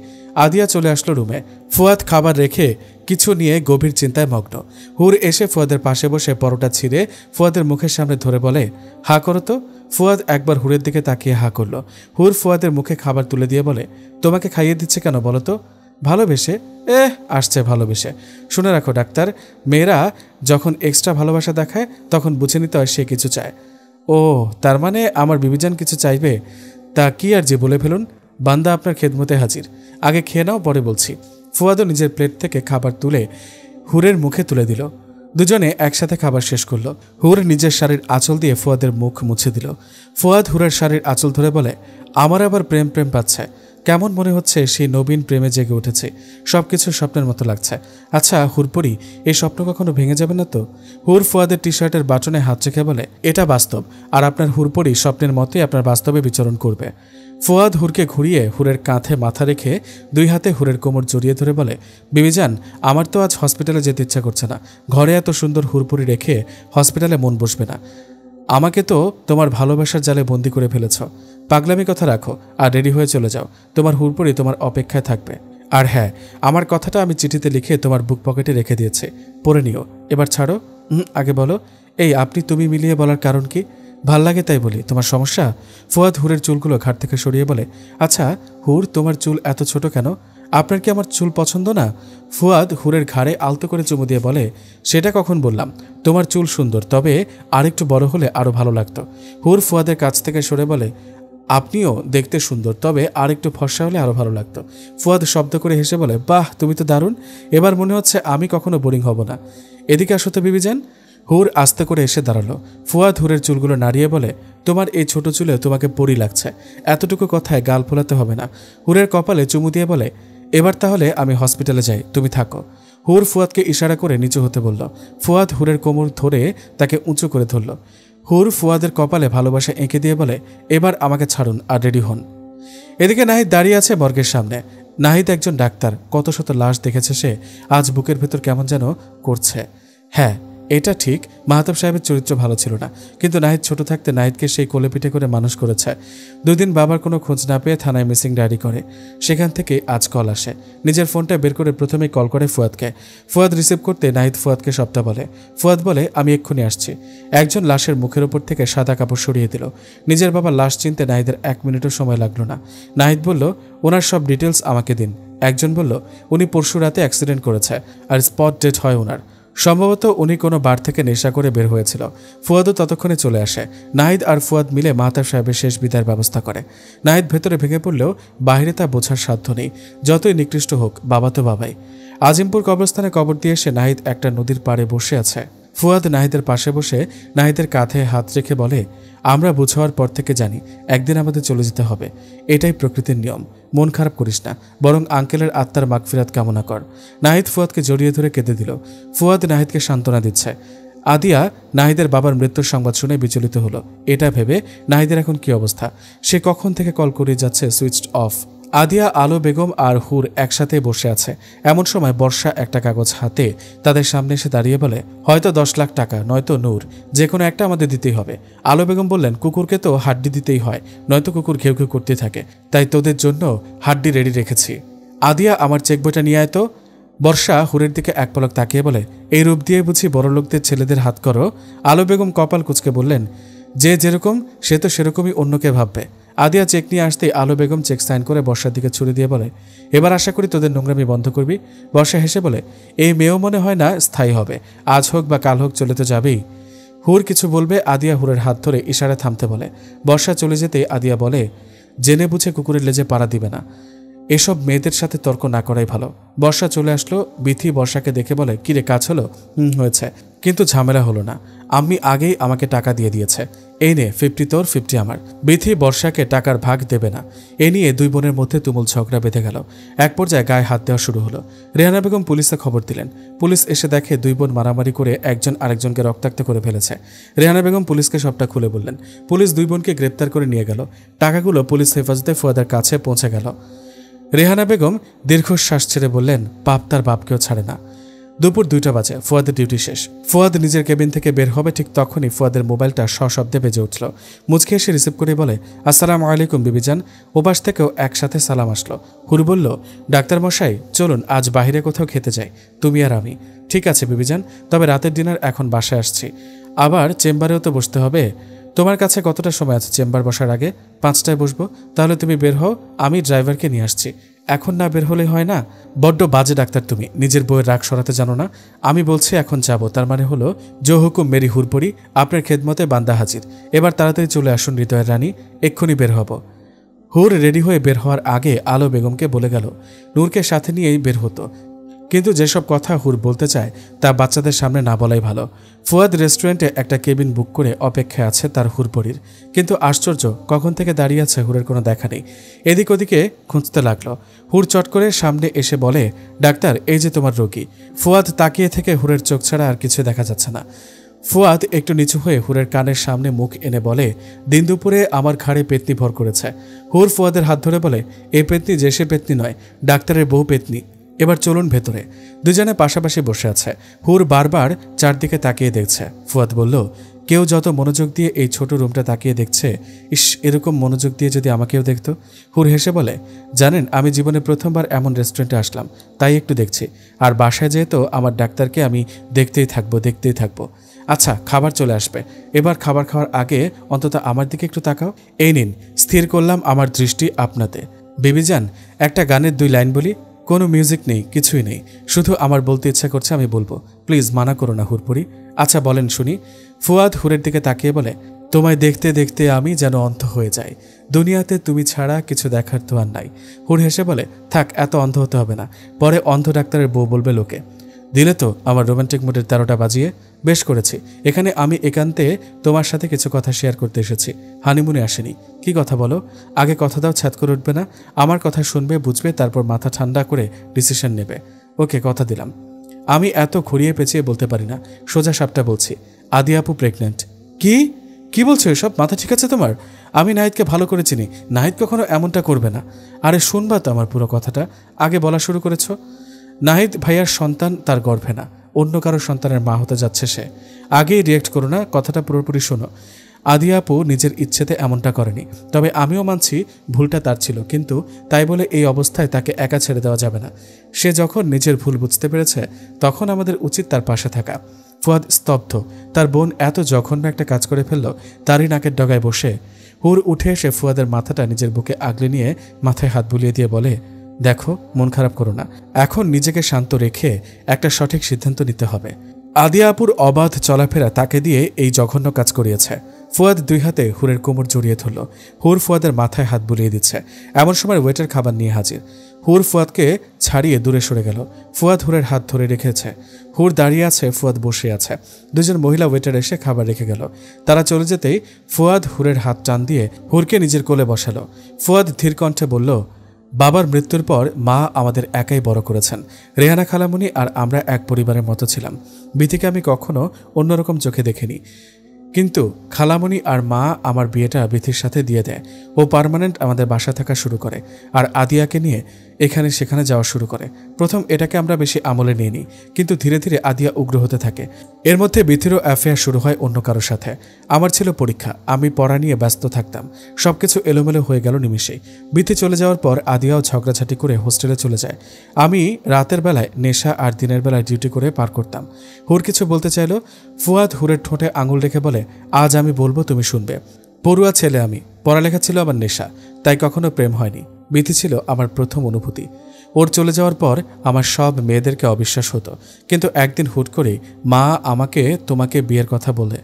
আদিয়া চলে আসলো রুমে। ফুয়াদ খাবার রেখে কিছু নিয়ে গভীর চিন্তায় মগ্ন। হুর এসে ফুয়াদের পাশে বসে পরোটা ছিঁড়ে ফুয়াদের মুখের সামনে ধরে বলে, হা করো তো। ফুয়াদ একবার হুরের দিকে তাকিয়ে হা করলো। হুর ফুয়াদের মুখে খাবার তুলে দিয়ে বলে, তোমাকে খাইয়ে দিচ্ছে কেন বলো তো? ভালোবেসে। আসছে ভালোবেসে। শুনে রাখো ডাক্তার, মেয়েরা যখন এক্সট্রা ভালোবাসা দেখায় তখন বুঝে নিতে হয় সে কিছু চায়। ও, তার মানে আমার বিবিজান কিছু চাইবে? তা কি আর যে বলে ফেলুন, বান্দা আপনার খেদমতে হাজির। আগে খেয়ে নাও, পরে বলছি। ফুয়াদও নিজের প্লেট থেকে খাবার তুলে হুরের মুখে তুলে দিল। দুজনে একসাথে খাবার শেষ করলো। হুর নিজের শাড়ির আঁচল দিয়ে ফুয়াদের মুখ মুছে দিল। ফুয়াদ হুরের শাড়ির আঁচল ধরে বলে, আমার আবার প্রেম প্রেম পাচ্ছে। কেমন মনে হচ্ছে সেই নবীন প্রেমে জেগে উঠেছে। সবকিছু স্বপ্নের মতো লাগছে। আচ্ছা হুরপরি, এই স্বপ্ন কখনো ভেঙে যাবে না তো? হুর ফুয়াদের টি শার্টের বাটনে হাত রেখে বলে, এটা বাস্তব, আর আপনার হুরপরি স্বপ্নের মতোই আপনার বাস্তবে বিচরণ করবে। ফুয়াদ হুরকে ঘুরিয়ে হুরের কাঁধে মাথা রেখে দুই হাতে হুরের কোমর জড়িয়ে ধরে বলে, বিবিজান, আমার তো আজ হসপিটালে যেতে ইচ্ছা করছে না। ঘরে এত সুন্দর হুরপরি রেখে হসপিটালে মন বসবে না। আমাকে তো তোমার ভালোবাসার জালে বন্দি করে ফেলেছ। পাগলামি কথা রাখো আর রেডি হয়ে চলে যাও। তোমার হুরপরি তোমার অপেক্ষায় থাকবে। আর হ্যাঁ, আমার কথাটা আমি চিঠিতে লিখে তোমার বুক পকেটে রেখে দিয়েছি, পড়ে নিও। এবার ছাড়ো। আগে বলো, এই আপনি তুমি মিলিয়ে বলার কারণ কি? ভাল লাগে তাই বলি, তোমার সমস্যা? ফুয়াদ হুরের চুলগুলো ঘাট থেকে সরিয়ে বলে, আচ্ছা হুর, তোমার চুল এত ছোট কেন? আপনার কি আমার চুল পছন্দ না? ফুয়াদ হুরের ঘাড়ে আলতো করে চুমু দিয়ে বলে, সেটা কখন বললাম? তোমার চুল সুন্দর, তবে আরেকটু বড় হলে আরো ভালো লাগতো। হুর ফুয়াদের কাছ থেকে সরে বলে, আপনিও দেখতে সুন্দর, তবে আরেকটু ফর্সা হলে আরো ভালো লাগতো। ফুয়াদ শব্দ করে হেসে বলে, বাহ, তুমি তো দারুণ। এবার মনে হচ্ছে আমি কখনো বোরিং হব না। এদিকে আসো তো বিবিজান। হুর আস্তে করে এসে দাঁড়ালো। ফুয়াদ হুরের চুলগুলো নাড়িয়ে বলে, তোমার এই ছোট চুলে তোমাকে পরি লাগছে। এতটুকু কথায় গাল ফোলাতে হবে না। হুরের কপালে চুমু দিয়ে বলে, এবার তাহলে আমি হসপিটালে যাই, তুমি থাকো। হুর ফুয়াদকে ইশারা করে নিচু হতে বলল। ফুয়াদ হুরের কোমর ধরে তাকে উঁচু করে ধরল। হুর ফুয়াদের কপালে ভালোবাসা এঁকে দিয়ে বলে, এবার আমাকে ছাড়ুন আর রেডি হন। এদিকে নাহিদ দাঁড়িয়ে আছে মর্গের সামনে। নাহিদ একজন ডাক্তার, কত শত লাশ দেখেছে সে। আজ বুকের ভেতর কেমন যেন করছে। হ্যাঁ, এটা ঠিক, মাহতাব সাহেবের চরিত্র ভালো ছিল না, কিন্তু নাহিদ ছোট থাকতে নাহিদকে সেই কোলে পিঠে করে মানুষ করেছে। 2 দিন বাবার কোনো খোঁজ না পেয়ে থানায় মিসিং ডায়েরি করে। সেখান থেকে আজ কল আসে। নিজের ফোনটা বের করে প্রথমেই কল করে ফুয়াদকে। ফুয়াদ রিসিভ করতে নাহিদ ফুয়াদকে সবটা বলে। ফুয়াদ বলে, আমি এক্ষুনি আসছি। একজন লাশের মুখের উপর থেকে সাদা কাপড় সরিয়ে দিল। নিজের বাবার লাশ চিনতে নাহিদের 1 মিনিটও সময় লাগলো না। নাহিদ বলল, ওনার সব ডিটেলস আমাকে দিন। একজন বলল, উনি পরশু রাতে অ্যাক্সিডেন্ট করেছে আর স্পট ডেট হয় ওনার। সম্ভবত উনি কোনো বার থেকে নেশা করে বের হয়েছিল। ফুয়াদও ততক্ষণে চলে আসে। নাহিদ আর ফুয়াদ মিলে মাহতাব সাহেবের শেষ বিদায়ের ব্যবস্থা করে। নাহিদ ভেতরে ভেঙে পড়লেও বাইরে তা বোঝার সাধ্য নেই। যতই নিকৃষ্ট হোক, বাবা তো বাবাই। আজিমপুর কবরস্থানে কবর দিয়ে এসে নাহিদ একটা নদীর পাড়ে বসে আছে। ফুয়াদ নাহিদের পাশে বসে নাহিদের কাঁধে হাত রেখে বলে, আমরা বুঝাওয়ার পর থেকে জানি একদিন আমাদের চলে যেতে হবে। এটাই প্রকৃতির নিয়ম। মন খারাপ করিস না, বরং আঙ্কেলের আত্মার মাগফিরাত কামনা কর। নাহিদ ফুয়াদকে জড়িয়ে ধরে কেঁদে দিল। ফুয়াদ নাহিদকে সান্ত্বনা দিচ্ছে। আদিয়া নাহিদের বাবার মৃত্যুর সংবাদ শুনে বিচলিত হলো। এটা ভেবে নাহিদের এখন কি অবস্থা। সে কখন থেকে কল করে যাচ্ছে সুইচড অফ। আদিয়া, আলো বেগম আর হুর একসাথে বসে আছে। এমন সময় বর্ষা একটা কাগজ হাতে তাদের সামনে এসে দাঁড়িয়ে বলে, হয়তো 10 লাখ টাকা, নয়তো নূর, যে কোনো একটা আমাদের দিতেই হবে। আলো বেগম বললেন, কুকুরকে তো হাড্ডি দিতেই হয়, নয়তো কুকুর ঘেউ ঘেউ করতে থাকে, তাই তোদের জন্য হাড্ডি রেডি রেখেছি। আদিয়া, আমার চেক বইটা নিয়ে আয় তো। বর্ষা হুরের দিকে এক পলক তাকিয়ে বলে, এই রূপ দিয়ে বুঝি বড়লোকদের ছেলেদের হাত করো? আলো বেগম কপাল কুঁচকে বললেন, যে যেরকম সে তো সেরকমই অন্যকে ভাববে। আদিয়া চেক নিয়ে আসতেই আলো বেগম চেক সাইন করে বর্ষার দিকে ছুড়ে দিয়ে বলে, এবার আশা করি তোদের নোংরামি বন্ধ করবি। বর্ষা হেসে বলে, এই মেয়েও মনে হয় না স্থায়ী হবে, আজ হোক বা কাল হোক চলে তো যাবেই। হুর কিছু বলবে, আদিয়া হুরের হাত ধরে ইশারায় থামতে বলে। বর্ষা চলে যেতে আদিয়া বলে, জেনে বুঝে কুকুরের লেজে পাড়া দিবে না, এসব মেয়েদের সাথে তর্ক না করাই ভালো। বর্ষা চলে আসলো। বিথি বর্ষাকে দেখে বলে, কিরে কাজ হলো? হয়েছে, কিন্তু ঝামেলা হলো না। আম্মি আগেই আমাকে টাকা দিয়ে দিয়েছে। এই নে 50 তোর, 50 আমার। বিথি বর্ষাকে টাকার ভাগ দেবে না, এ নিয়ে 2 বোনের মধ্যে তুমুল ঝগড়া বেঁধে গেল। এক পর্যায়ে গায়ে হাত দেওয়া শুরু হলো। রেহানা বেগম পুলিশে খবর দিলেন। পুলিশ এসে দেখে 2 বোন মারামারি করে একজন আরেকজনকে রক্তাক্ত করে ফেলেছে। রেহানা বেগম পুলিশকে সবটা খুলে বললেন। পুলিশ 2 বোনকে গ্রেপ্তার করে নিয়ে গেল। টাকাগুলো পুলিশ হেফাজতে ফুয়াদের কাছে পৌঁছে গেল। রেহানা বেগম দীর্ঘশ্বাস ছেড়ে বললেন, পাপ তার বাপকেও ছাড়ে না। দুপুর 2টা বাজে, ফুয়াদের ডিউটি শেষ। ফুয়াদ নিজের কেবিন থেকে বের হবে ঠিক তখনই ফুয়াদের মোবাইলটা সশব্দে বেজে উঠল। মুচকে এসে রিসিভ করে বলে, আসসালামু আলাইকুম বিবিজান। ওপাশ থেকেও একসাথে সালাম আসলো। হুর বলল, ডাক্তার মশাই চলুন আজ বাইরে কোথাও খেতে যাই, তুমি আর আমি। ঠিক আছে বিবিজান, তবে রাতের ডিনার এখন বাসায় আসছি, আবার চেম্বারেও তো বসতে হবে। তোমার কাছে কতটা সময় আছে চেম্বার বসার আগে? 5টায় বসবো। তাহলে তুমি বের হও, আমি ড্রাইভারকে নিয়ে আসছি। এখন না বের হলে হয় না? বড্ড বাজে ডাক্তার তুমি, নিজের বইয়ের রাগ সরাতে জানো না। আমি বলছি এখন যাব, তার মানে হলো জো হুকুম মেরি হুরপরি, আপনার খেদমতে বান্দা হাজির। এবার তাড়াতাড়ি চলে আসুন হৃদয়ের রানী, এক্ষুনি বের হব। হুর রেডি হয়ে বের হওয়ার আগে আলো বেগমকে বলে গেল নূরকে সাথে নিয়েই বের হতো, কিন্তু যেসব কথা হুর বলতে চায় তা বাচ্চাদের সামনে না বলাই ভালো। ফুয়াদ রেস্টুরেন্টে একটা কেবিন বুক করে অপেক্ষায় আছে তার হুরপরির, কিন্তু আশ্চর্য, কখন থেকে দাঁড়িয়ে আছে হুরের কোনো দেখা নেই। এদিক ওদিকে খুঁজতে লাগলো। হুর চট করে সামনে এসে বলে, ডাক্তার এই যে তোমার রোগী। ফুয়াদ তাকিয়ে থেকে হুরের চোখ ছাড়া আর কিছু দেখা যাচ্ছে না। ফুয়াদ একটু নিচু হয়ে হুরের কানের সামনে মুখ এনে বলে, দিন দুপুরে আমার ঘাড়ে পেতনি ভর করেছে। হুর ফুয়াদের হাত ধরে বলে, এই পেতনি যে সে পেতনি নয়, ডাক্তারের বউ পেতনি। এবার চলুন ভেতরে। দুজনে পাশাপাশি বসে আছে। হুর বারবার চারদিকে তাকিয়ে দেখছে। ফুয়াদ বলল, কেউ যত মনোযোগ দিয়ে এই ছোট রুমটা তাকিয়ে দেখছে, ইস এরকম মনোযোগ দিয়ে যদি আমাকেও দেখতো। হুর হেসে বলে, জানেন আমি জীবনে প্রথমবার এমন রেস্টুরেন্টে আসলাম, তাই একটু দেখছি। আর বাসায় যেহেতু আমার ডাক্তারকে আমি দেখতেই থাকবো। আচ্ছা খাবার চলে আসবে, এবার খাবার খাওয়ার আগে অন্তত আমার দিকে একটু তাকাও। এই নিন, স্থির করলাম আমার দৃষ্টি আপনাতে। বেবিজান, একটা গানের 2 লাইন বলি। কোনো মিউজিক নেই, কিছুই নেই, শুধু আমার বলতে ইচ্ছা করছে, আমি বলবো। প্লিজ মানা করো না হুরপুরি। আচ্ছা বলেন শুনি। ফুয়াদ হুরের দিকে তাকিয়ে বলে, তোমায় দেখতে দেখতে আমি যেন অন্ধ হয়ে যাই, দুনিয়াতে তুমি ছাড়া কিছু দেখার তো আর নাই। হুর হেসে বলে, থাক এত অন্ধ হতে হবে না, পরে অন্ধ ডাক্তারের বউ বলবে লোকে। দিলে তো আমার রোমান্টিক মুডের 13টা বাজিয়ে। বেশ করেছি, এখানে আমি একান্তে তোমার সাথে কিছু কথা শেয়ার করতে এসেছি, হানিমুনে আসেনি। কি কথা বলো? আগে কথা দাও, ছাদ করে উঠবে না। আমার কথা শুনবে, বুঝবে, তারপর মাথা ঠান্ডা করে ডিসিশন নেবে। ওকে, কথা দিলাম। আমি এত ঘুরিয়ে পেঁচিয়ে বলতে পারি না, সোজা সাপটা বলছি। আদি আপু প্রেগনেন্ট। কি বলছো এসব? মাথা ঠিক আছে তোমার? আমি নাহিদকে ভালো করে চিনি, নাহিদ কখনো এমনটা করবে না। আরে শুনবা তো আমার পুরো কথাটা, আগে বলা শুরু করেছো। নাহিদ ভাইয়ার সন্তান তার গর্ভে না, অন্য কারো সন্তানের মা হতে যাচ্ছে সে। আগেই রিয়েক্ট করো না, কথাটা পুরোপুরি শোনো। আদি আপু নিজের ইচ্ছেতে এমনটা করেনি, তবে আমিও মানছি ভুলটা তার ছিল, কিন্তু তাই বলে এই অবস্থায় তাকে একা ছেড়ে দেওয়া যাবে না। সে যখন নিজের ভুল বুঝতে পেরেছে তখন আমাদের উচিত তার পাশে থাকা। ফুয়াদ স্তব্ধ, তার বোন এত জঘন্য একটা কাজ করে ফেলল তারই নাকের ডগায় বসে। হুর উঠে এসে ফুয়াদের মাথাটা নিজের বুকে আগলে নিয়ে মাথায় হাত বুলিয়ে দিয়ে বলে, দেখো মন খারাপ করো না, এখন নিজেকে শান্ত রেখে একটা সঠিক সিদ্ধান্ত নিতে হবে। আদিয়া আপুর অবাধ চলাফেরা তাকে দিয়ে এই জঘন্য কাজ করিয়েছে। ফুয়াদ 2 হাতে হুরের কোমর জড়িয়ে ধরল। হুর ফুয়াদের মাথায় হাত বুলিয়ে দিচ্ছে। এমন সময় ওয়েটার খাবার নিয়ে হাজির। হুর ফুয়াদকে ছাড়িয়ে দূরে সরে গেল। ফুয়াদ হুরের হাত ধরে রেখেছে। হুর দাঁড়িয়ে আছে, ফুয়াদ বসে আছে। 2জন মহিলা ওয়েটার এসে খাবার রেখে গেল। তারা চলে যেতেই ফুয়াদ হুরের হাত টান দিয়ে হুরকে নিজের কোলে বসালো। ফুয়াদ ধীর কণ্ঠে বলল, বাবার মৃত্যুর পর মা আমাদের একাই বড় করেছেন। রেহানা খালামুনি আর আমরা এক পরিবারের মতো ছিলাম। বিথিকে আমি কখনো অন্যরকম চোখে দেখিনি, কিন্তু খালামণি আর মা আমার বিয়েটা বিথির সাথে দিয়ে দেয়। ও পার্মানেন্ট আমাদের বাসা থাকা শুরু করে আর আদিয়াকে নিয়ে এখানে সেখানে যাওয়া শুরু করে। প্রথম এটাকে আমরা বেশি আমলে নিইনি, কিন্তু ধীরে ধীরে আদিয়া উগ্র হতে থাকে। এর মধ্যে বিথিরও অ্যাফেয়ার শুরু হয় অন্য কারোর সাথে। আমার ছিল পরীক্ষা, আমি পড়া নিয়ে ব্যস্ত থাকতাম। সবকিছু এলোমেলো হয়ে গেল নিমিষেই। বিথি চলে যাওয়ার পর আদিয়াও ঝগড়াঝাটি করে হোস্টেলে চলে যায়। আমি রাতের বেলায় নেশা আর দিনের বেলায় ডিউটি করে পার করতাম। হুর কিছু বলতে চাইল। ফুয়াদ হুরের ঠোঁটে আঙুল রেখে বলে, আজ আমি বলবো, তুমি শুনবে। পড়ুয়া ছেলে আমি, পড়ালেখা ছিল আমার নেশা, তাই কখনো প্রেম হয়নি। বিথি ছিল আমার প্রথম অনুভূতি। ওর চলে যাওয়ার পর আমার সব মেয়েদেরকে অবিশ্বাস হতো, কিন্তু একদিন হুট করেই মা আমাকে তোমাকে বিয়ের কথা বলে।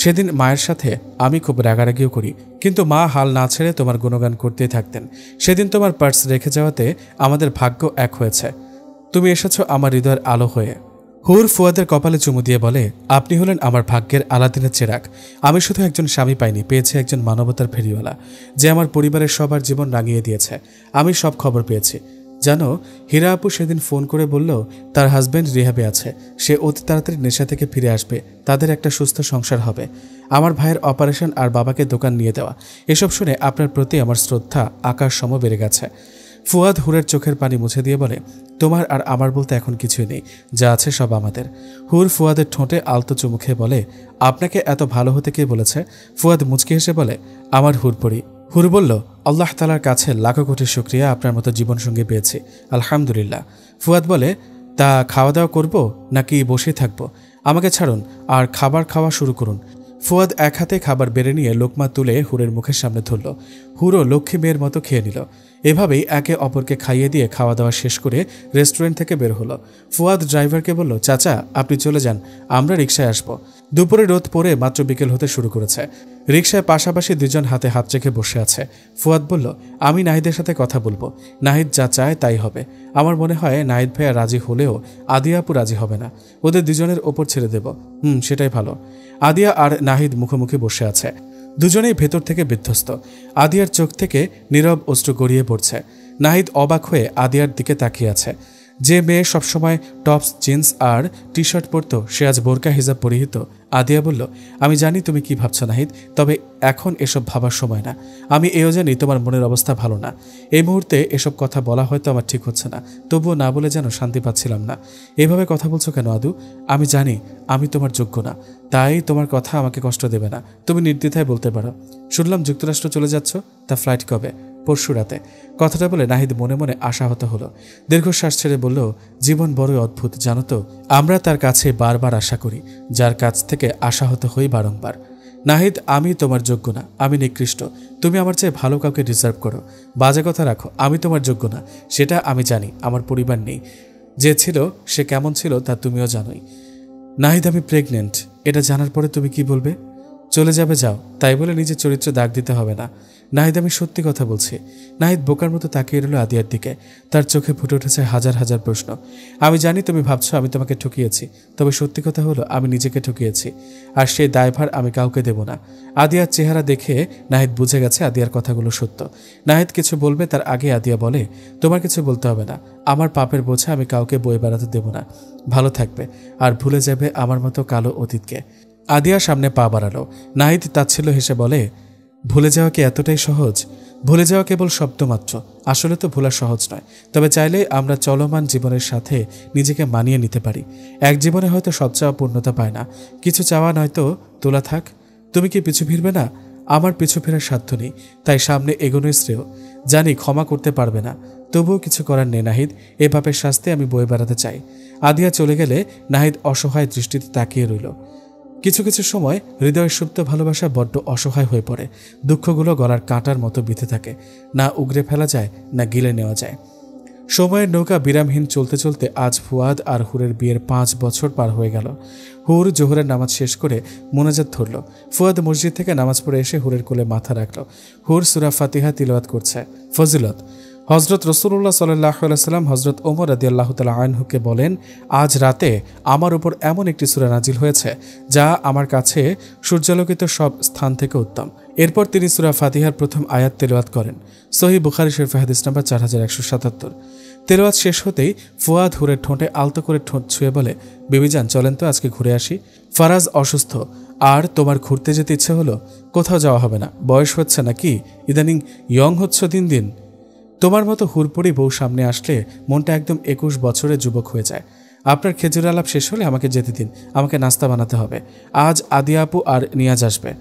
সেদিন মায়ের সাথে আমি খুব রাগারাগিও করি, কিন্তু মা হাল না ছেড়ে তোমার গুণগান করতেই থাকতেন। সেদিন তোমার পার্স রেখে যাওয়াতে আমাদের ভাগ্য এক হয়েছে। তুমি এসেছো আমার হৃদয়ের আলো হয়ে। হুর ফুয়াদের কপালে চুমু দিয়ে বলে, আপনি হলেন আমার ভাগ্যের আলাদিনের চেরাগ। আমি শুধু একজন স্বামী পাইনি, পেয়েছি একজন মানবতার ফেরিওয়ালা, যে আমার পরিবারের সবার জীবন রাঙিয়ে দিয়েছে। আমি সব খবর পেয়েছি। জানো, হীরা আপু সেদিন ফোন করে বলল তার হাজব্যান্ড রিহাবে আছে, সে অতি তাড়াতাড়ি নেশা থেকে ফিরে আসবে, তাদের একটা সুস্থ সংসার হবে। আমার ভাইয়ের অপারেশন আর বাবাকে দোকান নিয়ে দেওয়া, এসব শুনে আপনার প্রতি আমার শ্রদ্ধা আকাশ সম বেড়ে গেছে। ফুয়াদ হুরের চোখের পানি মুছে দিয়ে বলে, তোমার আর আমার বলতে এখন কিছুই নেই, যা আছে সব আমাদের। হুর ফুয়াদের ঠোঁটে আলতো চুমু খেয়ে বলে, আপনাকে এত ভালো হতে কে বলেছে? ফুয়াদ মুচকি হেসে বলে, আমার হুরপরি। হুর বলল, আল্লাহ তাআলার কাছে লাখো কোটি শুকরিয়া, আপনার মতো জীবনসঙ্গী পেয়েছি, আলহামদুলিল্লাহ। ফুয়াদ বলে, তা খাওয়া দাওয়া করব নাকি বসেই থাকবো? আমাকে ছাড়ুন আর খাবার খাওয়া শুরু করুন। ফুয়াদ এক হাতে খাবার বেড়ে নিয়ে লোকমা তুলে হুরের মুখের সামনে ধরল। হুরও লক্ষ্মী মেয়ের মতো খেয়ে নিল। এভাবেই একে অপরকে খাইয়ে দিয়ে খাওয়া দাওয়া শেষ করে রেস্টুরেন্ট থেকে বের হলো। ফুয়াদ ড্রাইভারকে বলল, চাচা আপনি চলে যান, আমরা রিকশায় আসব। দুপুরে রোদ পড়ে মাত্র বিকেল হতে শুরু করেছে। রিকশায় পাশাপাশি দুজন হাতে হাত রেখে বসে আছে। ফুয়াদ বলল, আমি নাহিদের সাথে কথা বলবো, নাহিদ যা চায় তাই হবে। আমার মনে হয় নাহিদ ভাইয়া রাজি হলেও আদিয়া আপু রাজি হবে না, ওদের দুজনের ওপর ছেড়ে দেব। সেটাই ভালো। আদিয়া আর নাহিদ মুখোমুখি বসে আছে, দুজনেই ভেতর থেকে বিধ্বস্ত। আদিয়ার চোখ থেকে নীরব অশ্রু গড়িয়ে পড়ছে। নাহিদ অবাক হয়ে আদিয়ার দিকে তাকিয়ে আছে। যে মেয়ে সবসময় টপস জিন্স আর টি শার্ট পরতো সে আজ বোরকা হিজাব পরিহিত। আদিয়া বলল, আমি জানি তুমি কি ভাবছো নাহিদ, তবে এখন এসব ভাবার সময় না। আমি এও জানি তোমার মনের অবস্থা ভালো না। এই মুহূর্তে এসব কথা বলা হয়তো আমার ঠিক হচ্ছে না, তবুও না বলে যেন শান্তি পাচ্ছিলাম না। এভাবে কথা বলছো কেন আদু? আমি জানি আমি তোমার যোগ্য না, তাই তোমার কথা আমাকে কষ্ট দেবে না, তুমি নির্দ্বিধায় বলতে পারো। শুনলাম যুক্তরাষ্ট্র চলে যাচ্ছ, তা ফ্লাইট কবে? পরশু রাতে। কথাটা বলে নাহিদ মনে মনে আশাহত হলো। দীর্ঘশ্বাস ছেড়ে বলল, জীবন বড়ই অদ্ভুত জানো তো, আমরা তার কাছে বারবার আশা করি, যার কাছ থেকে আশাহত হই বারংবার। নাহিদ, আমি তোমার যোগ্য না, আমি নিকৃষ্ট। তুমি আমার চেয়ে ভালো কাউকে ডিজার্ভ করো। বাজে কথা রাখো, আমি তোমার যোগ্য না সেটা আমি জানি। আমার পরিবার নেই, যে ছিল সে কেমন ছিল তা তুমিও জানোই। নাহিদ, আমি প্রেগনেন্ট, এটা জানার পরে তুমি কি বলবে? চলে যাবে, যাও। তাই বলে নিজের চরিত্র দাগ দিতে হবে না। নাহিদ, আমি সত্যি কথা বলছি। নাহিদ বোকার মতো তাকিয়ে রইল আদিয়ার দিকে। তার চোখে ফুটে উঠেছে হাজার হাজার প্রশ্ন। আমি জানি তুমি ভাবছো আমি তোমাকে ঠকিয়েছি, তবে সত্যি কথা হলো আমি নিজেকে ঠকিয়েছি, আর সেই দায়ভার আমি কাউকে দেব না। আদিয়ার চেহারা দেখে নাহিদ বুঝে গেছে আদিয়ার কথাগুলো সত্য। নাহিদ কিছু বলবে তার আগে আদিয়া বলে, তোমার কিছু বলতে হবে না, আমার পাপের বোঝা আমি কাউকে বয়ে বেড়াতে দেব না। ভালো থাকবে আর ভুলে যাবে আমার মতো কালো অতীতকে। আদিয়া সামনে পা বাড়ালো। নাহিদ তাচ্ছিল্য হেসে বলে, ভুলে যাওয়া কি এতটাই সহজ? ভুলে যাওয়া কেবল শব্দ মাত্র, আসলে তো ভোলা সহজ নয়। তবে চাইলে আমরা চলমান জীবনের সাথে নিজেকে মানিয়ে নিতে পারি। এক জীবনে হয়তো সব চাওয়া পূর্ণতা পায় না, কিছু চাওয়া নয়তো তোলা থাক। তুমি কি পিছু ফিরবে না? আমার পিছু ফেরার সাধ্য নেই, তাই সামনে এগোনোই শ্রেয়। জানি ক্ষমা করতে পারবে না, তবুও কিছু করার নেই নাহিদ, এ পাপের শাস্তি আমি বয়ে বেড়াতে চাই। আদিয়া চলে গেলে নাহিদ অসহায় দৃষ্টিতে তাকিয়ে রইল। কিছু কিছু সময় হৃদয়ের সুপ্ত ভালোবাসা বড্ড অসহায় হয়ে পড়ে। দুঃখগুলো গলার কাঁটার মতো বিঁধে থাকে, না উগরে ফেলা যায় না গিলে নেওয়া যায়। সময়ের নৌকা বিরামহীন চলতে চলতে আজ ফুয়াদ আর হুরের বিয়ের 5 বছর পার হয়ে গেল। হুর জোহরের নামাজ শেষ করে মোনাজাত ধরল। ফুয়াদ মসজিদ থেকে নামাজ পড়ে এসে হুরের কোলে মাথা রাখল। হুর সূরা ফাতিহা তিলাওয়াত করছে। ফজিলত, হজরত রসুল্লাহ সাল্লাহ সাল্লাম হজরত ওমর রাদিয়াল্লাহু তাআলা আনহুকে বলেন, আজ রাতে আমার উপর এমন একটি সূরা নাজিল হয়েছে যা আমার কাছে সূর্যালোকিত সব স্থান থেকে উত্তম। এরপর তিনি সূরা ফাতিহার প্রথম আয়াত তেলাওয়াত করেন। সহিহ বুখারী শরীফ হাদিস নাম্বার 4177। তেলাওয়াত শেষ হতেই ফুয়াদ হুরের ঠোঁটে আলতো করে ঠোঁট ছুঁয়ে বলে, বিবিজান চলেন তো আজকে ঘুরে আসি। ফারাজ অসুস্থ, আর তোমার ঘুরতে যেতে ইচ্ছে হলো? কোথাও যাওয়া হবে না, বয়স হচ্ছে নাকি, ইদানিং ইয়ং হচ্ছ দিন দিন। তোমার মতো হুরপড়ি বউ সামনে আসলে মনটা একদম 21 বছরের যুবক হয়ে যায়। আপনার খেজুর আলাপ শেষ হলে আমাকে যেতে দিন, আমাকে নাস্তা বানাতে হবে। আজ আদিয়া আপু আর নিয়াজ আসবে।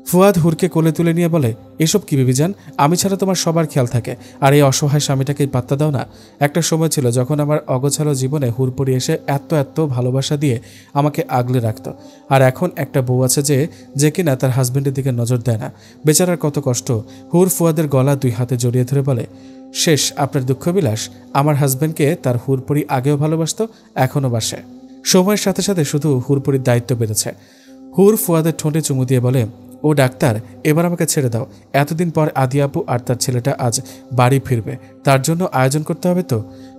ফুয়াদ হুরকে কোলে তুলে নিয়ে বলে, এসব কি বিবিজান, আমি ছাড়া তোমার সবার খেয়াল থাকে, আর এই অসহায় স্বামীটাকে পাত্তা দাও না। একটা সময় ছিল যখন আমার অগোছালো জীবনে হুরপড়ি এসে এত এত ভালোবাসা দিয়ে আমাকে আগলে রাখত, আর এখন একটা বউ আছে যে কিনা তার হাজবেন্ডের দিকে নজর দেয় না। বেচারার কত কষ্ট। হুর ফুয়াদের গলা 2 হাতে জড়িয়ে ধরে বলে, শেষ আপনার দুঃখবিলাস? আমার হাজবেন্ডকে তার হুরপড়ি আগেও ভালোবাসত, এখনও বাসে। সময়ের সাথে সাথে শুধু হুরপড়ির দায়িত্ব বেড়েছে। হুর ফুয়াদের ঠোঁটে চুমু দিয়ে বলে, ও ডাক্তার, এবার আমাকে ছেড়ে দাও। এতদিন পর আদি আপু আর তার ছেলেটা আজ বাড়ি ফিরবে, তার জন্য আয়োজন করতে হবে তো।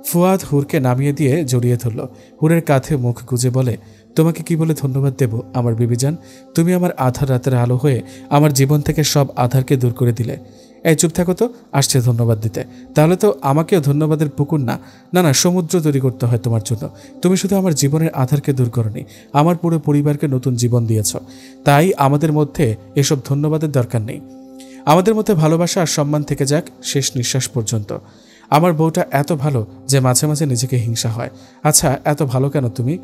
ফুয়াদ হুরকে নামিয়ে দিয়ে জড়িয়ে ধরল। হুরের কাঁধে মুখ গুজে বলে, তোমাকে কি বলে ধন্যবাদ দেব আমার বিবিজান? তুমি আমার আধার রাতের আলো হয়ে আমার জীবন থেকে সব আধারকে দূর করে দিলে। এই চুপ থাকো তো, আসছে ধন্যবাদ দিতে। তাহলে তো আমাকেও ধন্যবাদের পুকুর না না না সমুদ্র তৈরি করতে হয় তোমার জন্য। তুমি শুধু আমার জীবনের আধারকে দূর করনি, আমার পুরো পরিবারকে নতুন জীবন দিয়েছ। তাই আমাদের মধ্যে এসব ধন্যবাদের দরকার নেই। আমাদের মধ্যে ভালোবাসা আর সম্মান থেকে যাক শেষ নিঃশ্বাস পর্যন্ত। আমার বউটা এত ভালো যে মাঝে মাঝে নিজেকে হিংসা হয়। আচ্ছা, এত ভালো কেন তুমি?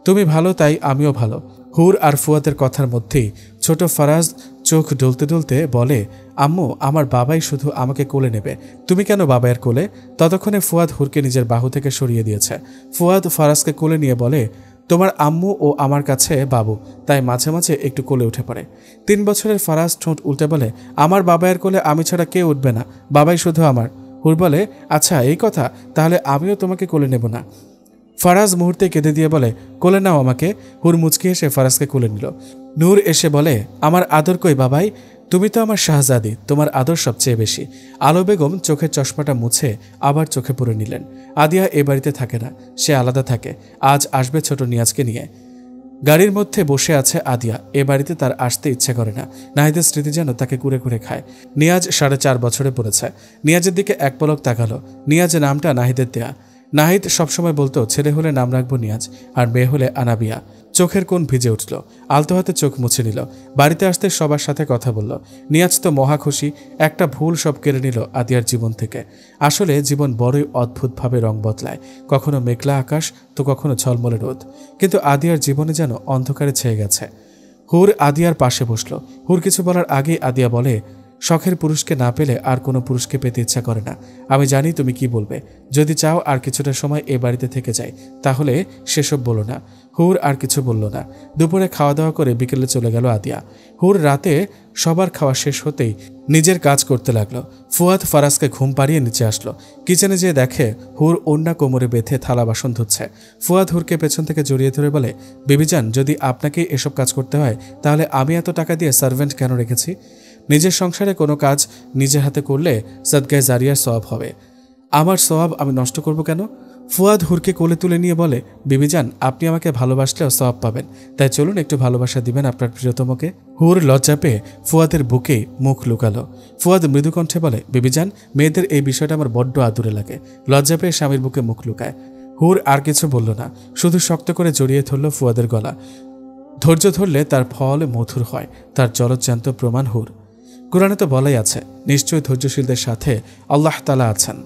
তুমি ভালো তাই আমিও ভালো। হুর আর ফুয়াদের কথার মধ্যেই ছোট ফারাজ চোখ ডলতে ডলতে বলে, আম্মু, আমার বাবাই শুধু আমাকে কোলে নেবে, তুমি কেন বাবাইয়ের কোলে? ততক্ষণে ফুয়াদ হুরকে নিজের বাহু থেকে সরিয়ে দিয়েছে। ফুয়াদ ফারাজকে কোলে নিয়ে বলে, তোমার আম্মু ও আমার কাছে বাবু, তাই মাঝে মাঝে একটু কোলে উঠে পড়ে। 3 বছরের ফারাজ ঠোঁট উল্টে বলে, আমার বাবাইয়ের কোলে আমি ছাড়া কেউ উঠবে না, বাবাই শুধু আমার। হুর বলে, আচ্ছা এই কথা, তাহলে আমিও তোমাকে কোলে নেব না। ফারাজ মুহূর্তে কেঁদে দিয়ে বলে, কোলে নাও আমাকে। হুর মুচকি এসে ফারাজকে কোলে নিল। নূর এসে বলে, আমার আদর কই বাবাই? তুমি তো আমার শাহজাদি, তোমার আদর সবচেয়ে বেশি। আলো বেগম চোখের চশমাটা মুছে আবার চোখে পরে নিলেন। আদিয়া এ বাড়িতে থাকে না, সে আলাদা থাকে। আজ আসবে ছোট নিয়াজকে নিয়ে। গাড়ির মধ্যে বসে আছে আদিয়া। এ বাড়িতে তার আসতে ইচ্ছে করে না। নাহিদের স্মৃতি যেন তাকে কুরে কুরে খায়। নিয়াজ 4.5 বছরে পড়েছে। নিয়াজের দিকে এক পলক তাকালো। নিয়াজ নামটা নাহিদের দেয়া। নাহিদ সবসময় বলতো, ছেলে হলে নাম রাখবো নিয়াজ, আর মেয়ে হলে আনাবিয়া। চোখের কোণ ভিজে উঠল। আলতো হাতে চোখ মুছে নিল। বাড়িতে আসতে সবার সাথে কথা বলল। নিয়াজ তো মহা খুশি। একটা ভুল সব কেড়ে নিল আদিয়ার জীবন থেকে। আসলে জীবন বড়ই অদ্ভুতভাবে রং বদলায়, কখনো মেঘলা আকাশ তো কখনো ঝলমলে রোদ। কিন্তু আদিয়ার জীবনে যেন অন্ধকারে ছেয়ে গেছে। হুর আদিয়ার পাশে বসল। হুর কিছু বলার আগেই আদিয়া বলে, শখের পুরুষকে না পেলে আর কোনো পুরুষকে পেতে ইচ্ছা করে না। আমি জানি তুমি কি বলবে। যদি চাও আর কিছুটা সময় এ বাড়িতে থেকে যাই, তাহলে সেসব বলো না। হুর আর কিছু বলল না। দুপুরে খাওয়া দাওয়া করে বিকেলে চলে গেল আদিয়া। হুর রাতে সবার খাওয়া শেষ হতেই নিজের কাজ করতে লাগলো। ফুয়াদ ফারাজকে ঘুম পাড়িয়ে নিচে আসলো। কিচেনে যেয়ে দেখে হুর ওড়না কোমরে বেঁধে থালা বাসন ধুচ্ছে। ফুয়াদ হুরকে পেছন থেকে জড়িয়ে ধরে বলে, বেবিজান, যদি আপনাকেই এসব কাজ করতে হয় তাহলে আমি এত টাকা দিয়ে সার্ভেন্ট কেন রেখেছি? নিজের সংসারে কোনো কাজ নিজের হাতে করলে সদকায়ে জারিয়ার সওয়াব হবে। আমার সওয়াব আমি নষ্ট করব কেন? ফুয়াদ হুরকে কোলে তুলে নিয়ে বলে, বিবিজান, আপনি আমাকে ভালোবাসলেও সওয়াব পাবেন, তাই চলুন একটু ভালোবাসা দিবেন আপনার প্রিয়তমকে। হুর লজ্জা পেয়ে ফুয়াদের বুকে মুখ লুকালো। ফুয়াদ মৃদুকণ্ঠে বলে, বিবিজান, মেয়েদের এই বিষয়টা আমার বড্ড আদুরে লাগে। লজ্জা পেয়ে স্বামীর বুকে মুখ লুকায়। হুর আর কিছু বলল না, শুধু শক্ত করে জড়িয়ে ধরল ফুয়াদের গলা। ধৈর্য ধরলে তার ফল মধুর হয়, তার জলজ্জান্ত প্রমাণ হুর। কুরআনে তো বলাই আছে, নিশ্চয়ই ধৈর্যশীলদের সাথে আল্লাহ তাআলা আছেন।